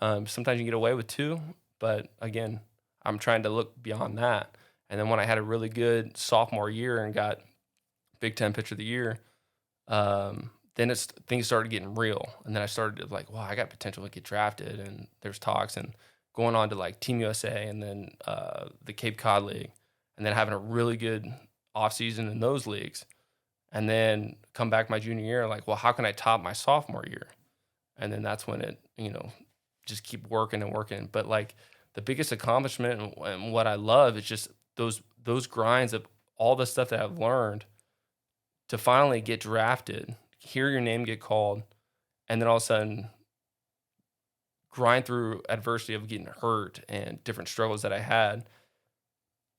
Sometimes you get away with 2, but again, I'm trying to look beyond that. And then when I had a really good sophomore year and got Big Ten Pitcher of the Year, then things started getting real. And then I started to like, wow, I got potential to get drafted, and there's talks and going on to like Team USA and then the Cape Cod League, and then having a really good offseason in those leagues. And then come back my junior year, like, well, how can I top my sophomore year? And then that's when it, just keep working and working. But like the biggest accomplishment and what I love is just those grinds of all the stuff that I've learned to finally get drafted, hear your name get called, and then all of a sudden grind through adversity of getting hurt and different struggles that I had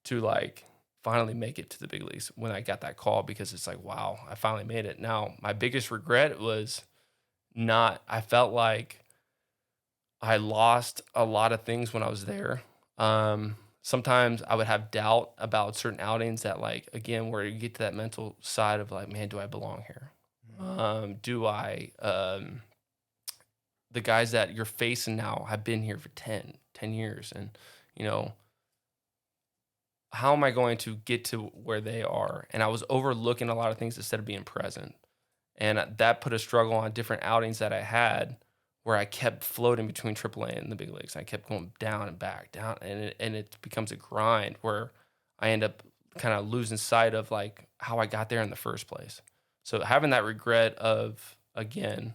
to like finally make it to the big leagues when I got that call, because it's like, wow, I finally made it. Now, my biggest regret was I felt like I lost a lot of things when I was there. Sometimes I would have doubt about certain outings that, like, again, where you get to that mental side of like, man, do I belong here? The guys that you're facing now have been here for 10 years. And, how am I going to get to where they are? And I was overlooking a lot of things instead of being present. And that put a struggle on different outings that I had, where I kept floating between AAA and the big leagues. I kept going down and back, down, and it becomes a grind where I end up kind of losing sight of like how I got there in the first place. So having that regret of, again,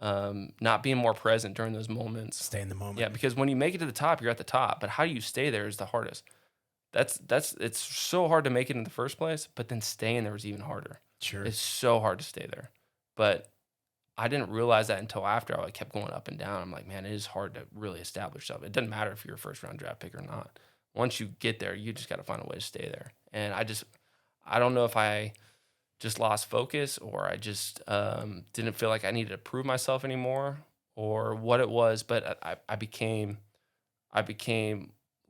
not being more present during those moments. Stay in the moment. Yeah, because when you make it to the top, you're at the top. But how do you stay there is the hardest. It's so hard to make it in the first place, but then staying there is even harder. Sure. It's so hard to stay there. But I didn't realize that until after I kept going up and down. I'm like, man, it is hard to really establish something. It doesn't matter if you're a first-round draft pick or not. Once you get there, you just got to find a way to stay there. And I don't know if I just lost focus, or I just didn't feel like I needed to prove myself anymore, or what it was. But I became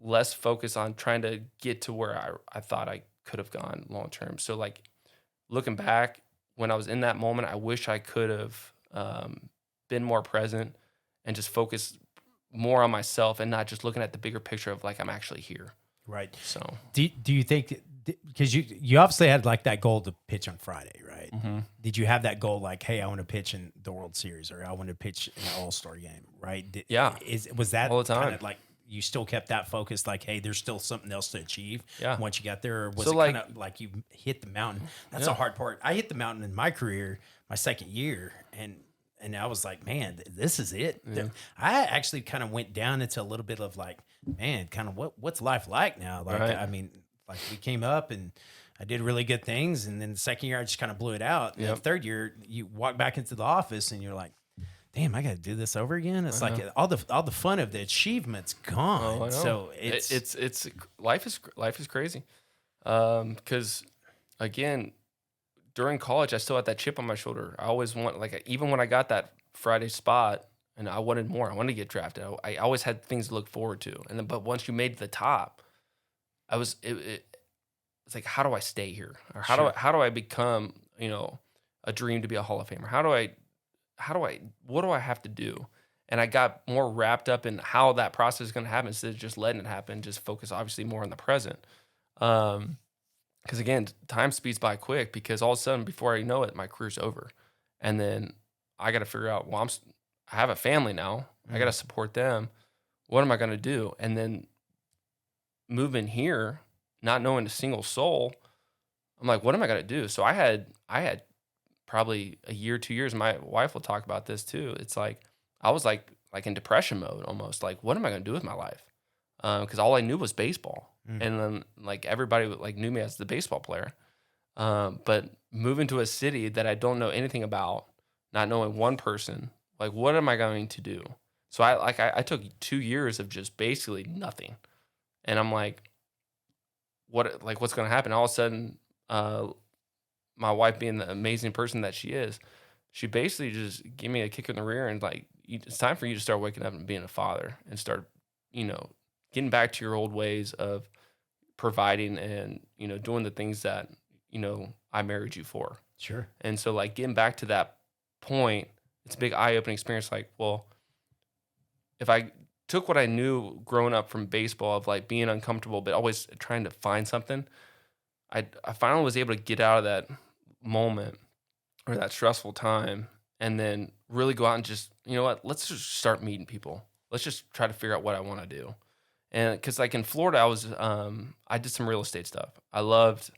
less focused on trying to get to where I thought I could have gone long term. So like looking back, when I was in that moment, I wish I could have been more present and just focused more on myself and not just looking at the bigger picture of like, I'm actually here. Right. So do you think, because you obviously had like that goal to pitch on Friday, right? Mm-hmm. Did you have that goal like, hey, I want to pitch in the World Series, or I want to pitch in an All-Star game, right? Yeah. Was that all the time. kind of like, you still kept that focus, like, hey, there's still something else to achieve once you got there? Or was it kind of like you hit the mountain? That's the hard part. I hit the mountain in my career, my second year, and I was like, man, this is it. Yeah. I actually kind of went down into a little bit of like, man, kind of what's life like now? Like, right. I mean, like we came up and I did really good things. And then the second year, I just kind of blew it out. And the third year, you walk back into the office and you're like, damn, I got to do this over again. It's like all the fun of the achievement's gone. Oh, so it's life is crazy. Because again, during college, I still had that chip on my shoulder. I always even when I got that Friday spot and I wanted more, I wanted to get drafted. I always had things to look forward to. But once you made the top, it's like, how do I stay here? Or how do I become, a dream to be a Hall of Famer? What do I have to do? And I got more wrapped up in how that process is going to happen instead of just letting it happen, just focus obviously more on the present. Because again, time speeds by quick, because all of a sudden, before I know it, my career's over. And then I got to figure out, well, I have a family now. Mm-hmm. I got to support them. What am I going to do? And then moving here, not knowing a single soul, I'm like, what am I going to do? So I had probably a year, 2 years. My wife will talk about this too. It's like, I was like in depression mode almost. Like, what am I going to do with my life? Because all I knew was baseball. Mm-hmm. And then like everybody like knew me as the baseball player. But moving to a city that I don't know anything about, not knowing one person, like, what am I going to do? So I took 2 years of just basically nothing. And I'm like, what's going to happen. All of a sudden, my wife being the amazing person that she is, she basically just gave me a kick in the rear and like, it's time for you to start waking up and being a father and start, getting back to your old ways of providing and, doing the things that, I married you for. Sure. And so like getting back to that point, it's a big eye-opening experience. Like, well, if I took what I knew growing up from baseball of like being uncomfortable, but always trying to find something, I finally was able to get out of that moment or that stressful time and then really go out and just, let's just start meeting people. Let's just try to figure out what I want to do. And because like in Florida, I did some real estate stuff. I loved,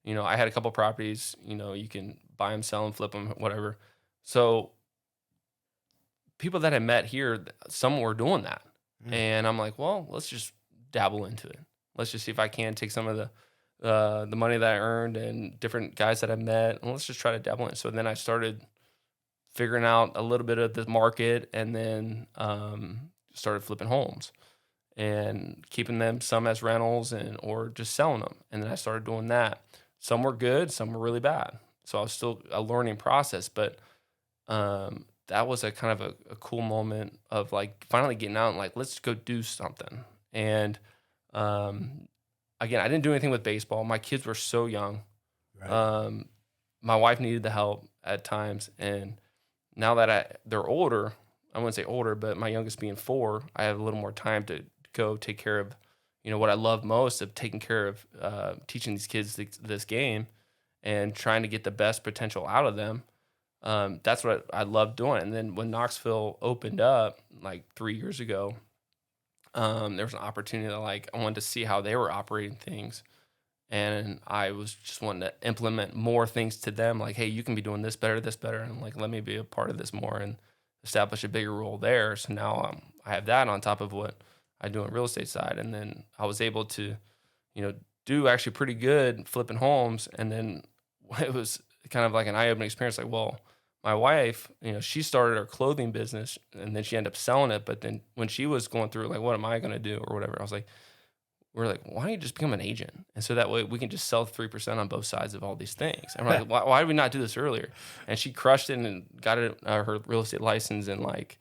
I had a couple properties, you can buy them, sell them, flip them, whatever. So people that I met here, some were doing that. And I'm like, well, let's just dabble into it. Let's just see if I can take some of the money that I earned and different guys that I met, and let's just try to dabble in it. So then I started figuring out a little bit of the market, and then started flipping homes and keeping them, some as rentals or just selling them. And then I started doing that. Some were good, some were really bad. So I was still a learning process, but that was a kind of a cool moment of like finally getting out and like, let's go do something. And again, I didn't do anything with baseball. My kids were so young. Right. My wife needed the help at times. And now that they're older, I wouldn't say older, but my youngest being 4, I have a little more time to go take care of, what I love most of taking care of teaching these kids this game and trying to get the best potential out of them. That's what I love doing. And then when Knoxville opened up like 3 years ago, there was an opportunity that like I wanted to see how they were operating things. And I was just wanting to implement more things to them. Like, hey, you can be doing this better. And like, let me be a part of this more and establish a bigger role there. So now I have that on top of what I do on real estate side. And then I was able to, do actually pretty good flipping homes. And then it was kind of like an eye-opening experience. Like, well, my wife, she started her clothing business and then she ended up selling it. But then when she was going through like, what am I going to do or whatever, I was like, we're like, why don't you just become an agent? And so that way we can just sell 3% on both sides of all these things. And we're like, why did we not do this earlier? And she crushed it and got it, her real estate license in like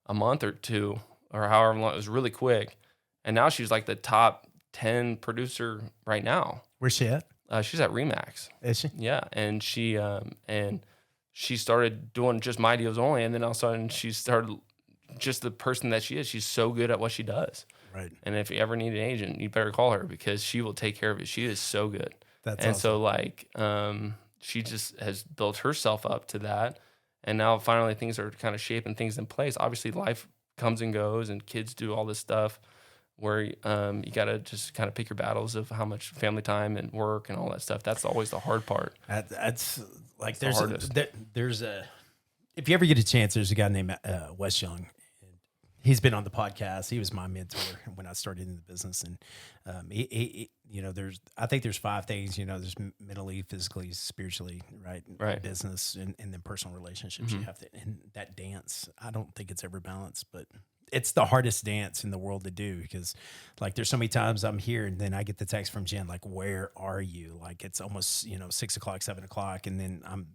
a month or 2 or however long. It was really quick. And now she's like the top 10 producer right now. Where's she at? She's at Remax. Is she? Yeah. And she started doing just my deals only. And then all of a sudden she started just the person that she is. She's so good at what she does. Right. And if you ever need an agent, you better call her because she will take care of it. She is so good. That's and awesome. So like, she just has built herself up to that. And now finally things are kind of shaping things in place. Obviously life comes and goes and kids do all this stuff where you got to just kind of pick your battles of how much family time and work and all that stuff. That's always the hard part. That's like, there's if you ever get a chance, there's a guy named Wes Young. He's been on the podcast. He was my mentor when I started in the business. And I think there's 5 things, there's mentally, physically, spiritually, right? Business and then personal relationships. You have to, and that dance, I don't think it's ever balanced, but it's the hardest dance in the world to do because like there's so many times I'm here and then I get the text from Jen, like, where are you? Like it's almost, 6 o'clock, 7 o'clock. And then I'm,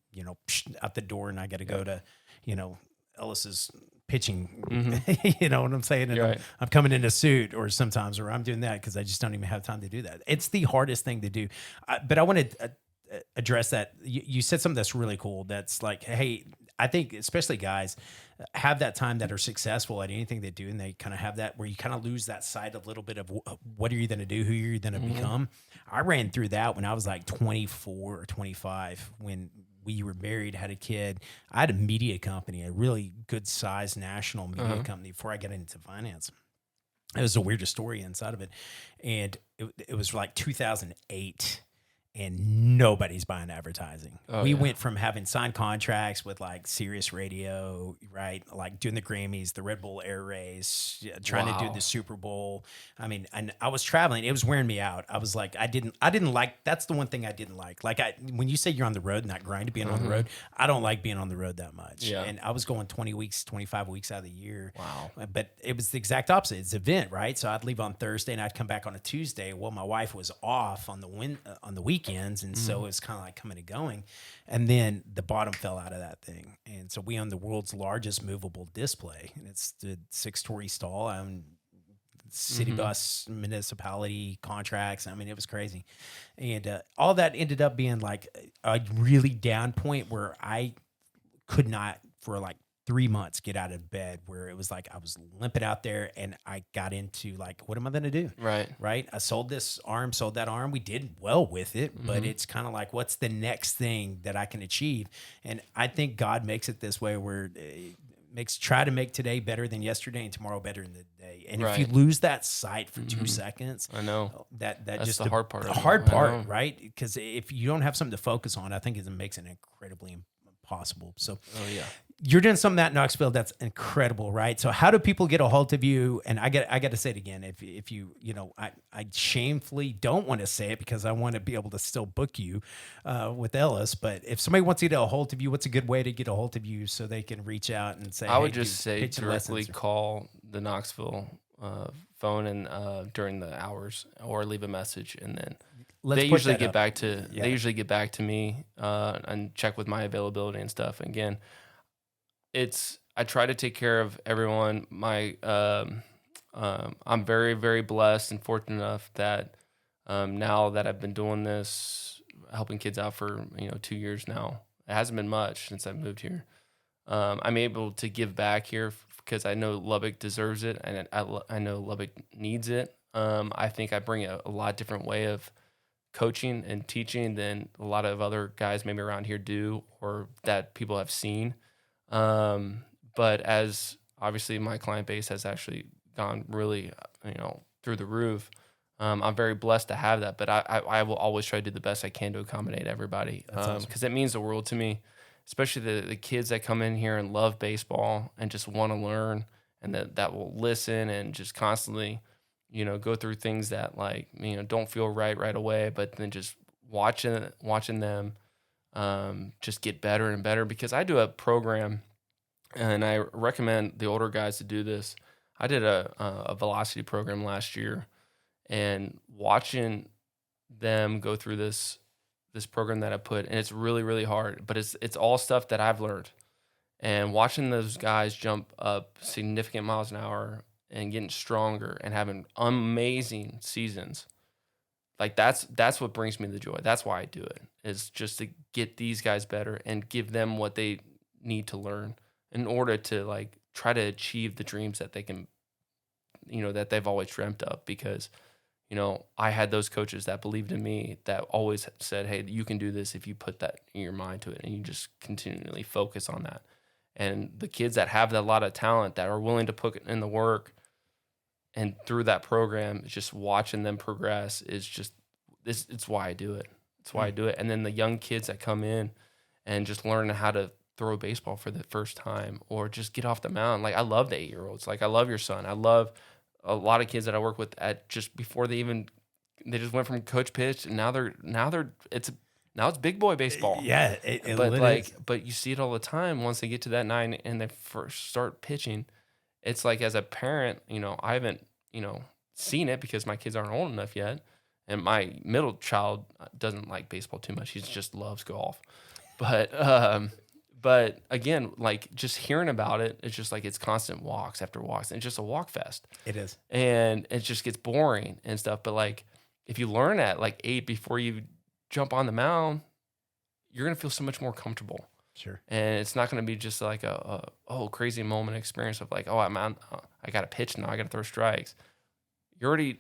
out the door and I got to go to, Ellis's pitching, you know what I'm saying? And I'm coming in a suit or sometimes, or I'm doing that because I just don't even have time to do that. It's the hardest thing to do. But I want to address that. You said something that's really cool. That's like, hey, I think especially guys have that time that are successful at anything they do. And they kind of have that where you kind of lose that sight a little bit of what are you going to do? Who are you going to become? I ran through that when I was like 24 or 25, when we were married, had a kid. I had a media company, a really good sized national media company before I got into finance. It was the weirdest story inside of it. And it was like 2008. and nobody's buying advertising. Oh, We yeah. went from having signed contracts with like Sirius Radio, right? Like doing the Grammys, the Red Bull Air Race, trying to do Wow. the Super Bowl. I mean, and I was traveling. It was wearing me out. I was like, I didn't like, that's the one thing I didn't like. Like when you say you're on the road, not grind being on the road, I don't like being on the road that much. Yeah. And I was going 20 weeks, 25 weeks out of the year. Wow. But it was the exact opposite. It's an event, right? So I'd leave on Thursday and I'd come back on a Tuesday. Well, my wife was off on the weekends, and so it was kind of like coming and going. And then the bottom fell out of that thing, and so we own the world's largest movable display, and it's the 6-story stall. I own city bus, municipality contracts. I mean, it was crazy, and all that ended up being like a really down point where I could not for like 3 months get out of bed, where it was like I was limping out there, and I got into like, what am I going to do? Right. I sold this arm, sold that arm. We did well with it, but it's kind of like, what's the next thing that I can achieve? And I think God makes it this way, where try to make today better than yesterday and tomorrow better than the day. And if you lose that sight for 2 seconds, I know that's just the hard part. The of it. hard I part, know. right? Because if you don't have something to focus on, I think it makes it incredibly impossible. So, Oh yeah. you're doing something at Knoxville that's incredible, right? So how do people get a hold of you? And I got to say it again. If you I shamefully don't want to say it because I want to be able to still book you with Ellis. But if somebody wants to get a hold of you, what's a good way to get a hold of you so they can reach out and say, I would hey, just dude, say pitching directly lessons or- call the Knoxville phone and during the hours, or leave a message, and then Let's they put usually that get up. back to Yeah. they usually get back to me and check with my availability and stuff. And again, I try to take care of everyone. I'm very, very blessed and fortunate enough that now that I've been doing this, helping kids out for 2 years now. It hasn't been much since I moved here. I'm able to give back here because I know Lubbock deserves it, and I know Lubbock needs it. I think I bring a lot different way of coaching and teaching than a lot of other guys maybe around here do, or that people have seen. But as obviously my client base has actually gone really, through the roof, I'm very blessed to have that. But I will always try to do the best I can to accommodate everybody, because it means the world to me, especially the kids that come in here and love baseball and just want to learn, and that will listen and just constantly, go through things that don't feel right away, but then just watching them just get better and better. Because I do a program, and I recommend the older guys to do this. I did a velocity program last year, and watching them go through this program that I put, and it's really, really hard, but it's all stuff that I've learned. And watching those guys jump up significant miles an hour and getting stronger and having amazing seasons, like that's what brings me the joy. That's why I do it, is just to get these guys better and give them what they need to learn in order to try to achieve the dreams that they can, that they've always dreamt of. Because, I had those coaches that believed in me, that always said, hey, you can do this if you put that in your mind to it and you just continually focus on that. And the kids that have a lot of talent, that are willing to put in the work, and through that program, just watching them progress is just this. It's why I do it. It's why I do it. And then the young kids that come in and just learn how to throw a baseball for the first time, or just get off the mound. Like, I love the 8-year-olds. Like, I love your son. I love a lot of kids that I work with at just before they just went from coach pitch, and now it's big boy baseball. Yeah, but you see it all the time. Once they get to that 9 and they first start pitching, it's like, as a parent, I haven't, seen it because my kids aren't old enough yet. And my middle child doesn't like baseball too much. He just loves golf. But again, just hearing about it, it's just it's constant walks after walks, and it's just a walk fest. it is. And it just gets boring and stuff. But if you learn at 8 before you jump on the mound, you're going to feel so much more comfortable. Sure. And it's not going to be just a crazy moment experience of I'm on, I got to pitch now, I got to throw strikes. You're already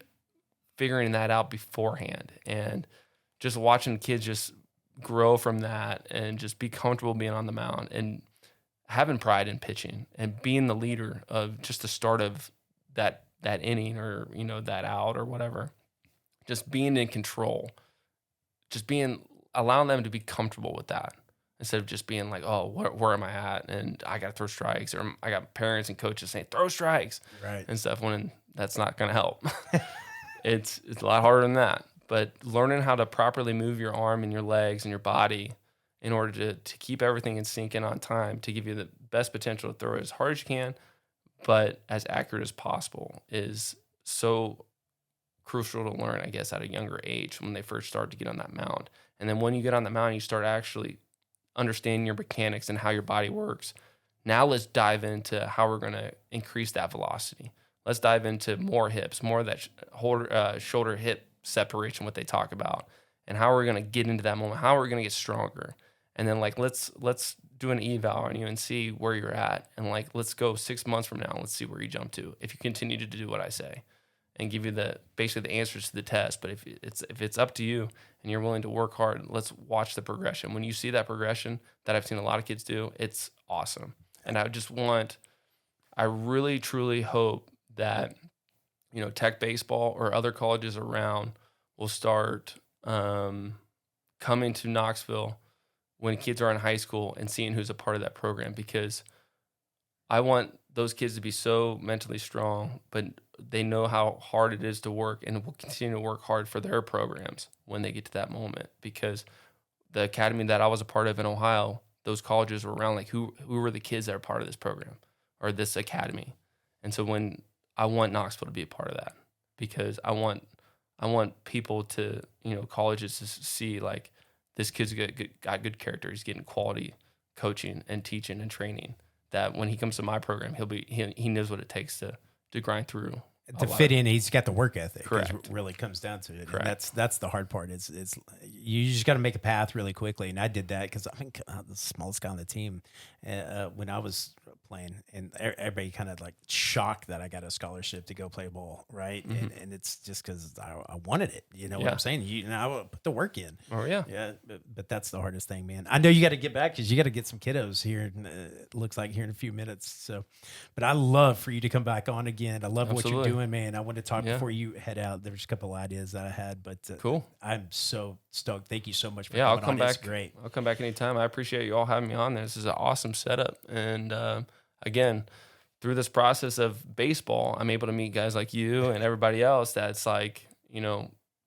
figuring that out beforehand, and just watching kids just grow from that and just be comfortable being on the mound and having pride in pitching and being the leader of just the start of that inning, or that out or whatever. Just being in control just allowing them to be comfortable with that instead of just being like, oh, where am I at? And I got to throw strikes, or I got parents and coaches saying, throw strikes and stuff, when that's not going to help. It's a lot harder than that. But learning how to properly move your arm and your legs and your body in order to keep everything in sync and on time to give you the best potential to throw it as hard as you can, but as accurate as possible, is so crucial to learn, I guess, at a younger age when they first start to get on that mound. And then when you get on the mound, you start actually understanding your mechanics and how your body works. Now let's dive into how we're going to increase that velocity. Let's dive into more hips, more of that shoulder hip separation, what they talk about, and how we're going to get into that moment, how we're going to get stronger. And then like, let's do an eval on you and see where you're at. And like, let's go 6 months from now. Let's see where you jump to if you continue to do what I say, and give you basically the answers to the test. But if it's up to you and you're willing to work hard, let's watch the progression. When you see that progression that I've seen a lot of kids do, it's awesome. And I really truly hope that, Tech baseball or other colleges around will start coming to Knoxville when kids are in high school and seeing who's a part of that program, because I want those kids to be so mentally strong, but they know how hard it is to work, and will continue to work hard for their programs when they get to that moment. Because the academy that I was a part of in Ohio, those colleges were around, like who were the kids that are part of this program or this academy. And so I want Knoxville to be a part of that, because I want people to, colleges to see like, this kid's got good character. He's getting quality coaching and teaching and training, that when he comes to my program, he knows what it takes to grind through. To fit in, he's got the work ethic. Correct. It really comes down to it. Correct. And that's the hard part. It's you just got to make a path really quickly. And I did that because I'm the smallest guy on the team when I was playing, and everybody kind of like shocked that I got a scholarship to go play ball, right? Mm-hmm. And it's just because I wanted it. You know what I'm saying? I would put the work in. Oh yeah, yeah. But that's the hardest thing, man. I know you got to get back because you got to get some kiddos here. It looks like here in a few minutes. So, but I love for you to come back on again. I love what you're doing, man. I want to talk before you head out. There's a couple of ideas that I had, but cool. I'm so stoked. Thank you so much for coming coming I'll come on. back. It's great. I'll come back anytime. I appreciate you all having me on there. This is an awesome setup. And again, through this process of baseball, I'm able to meet guys like you and everybody else that's like,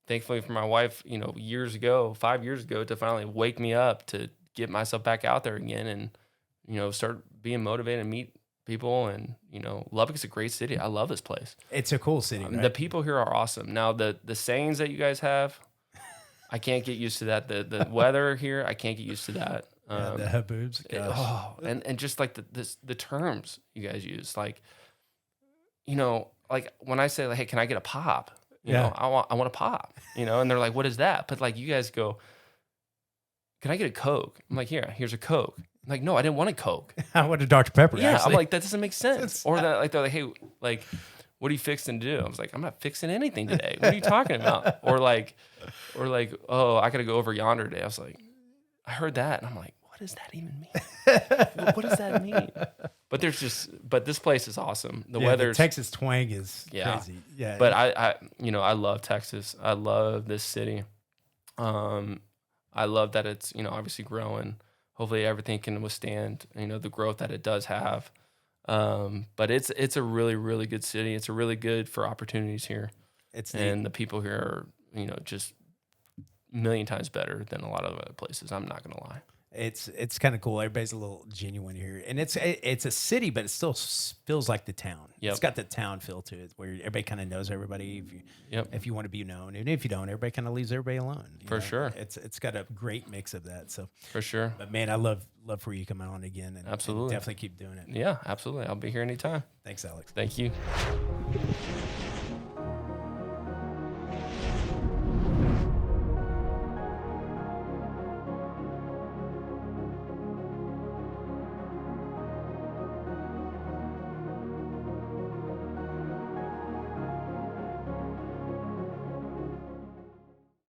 thankfully for my wife, 5 years ago, to finally wake me up to get myself back out there again and, start being motivated and meet people. And, Lubbock's a great city. I love this place. It's a cool city. Right? The people here are awesome. Now, the sayings that you guys have, I can't get used to that. The weather here, I can't get used to that. The haboobs. And just like the terms you guys use, like, like when I say like, hey, can I get a pop? I want a pop, and they're like, what is that? But like you guys go, can I get a Coke? I'm like, here's a Coke. I'm like, no, I didn't want a Coke. I want a Dr. Pepper. Yeah. Actually. I'm like, that doesn't make sense. Or that, like, they're like, hey, like, what are you fixing to do? I was like, I'm not fixing anything today. What are you talking about? Or like, oh, I got to go over yonder today. I was like, I heard that. And I'm like, what does that even mean? What does that mean? But this place is awesome. The weather's Texas twang is crazy. Yeah. But I love Texas. I love this city. I love that it's, obviously growing. Hopefully everything can withstand, the growth that it does have. But it's a really, really good city. It's a really good for opportunities here. And the people here are, just a million times better than a lot of other places. I'm not going to lie. It's kind of cool. Everybody's a little genuine here, and it's a city, but it still feels like the town. Yep. It's got the town feel to it, where everybody kind of knows everybody. If you want to be known, and if you don't, everybody kind of leaves everybody alone. For sure, it's got a great mix of that. So for sure. But man, I love for you coming on again, and absolutely, and definitely keep doing it. Yeah, absolutely. I'll be here anytime. Thanks, Alex. Thank you.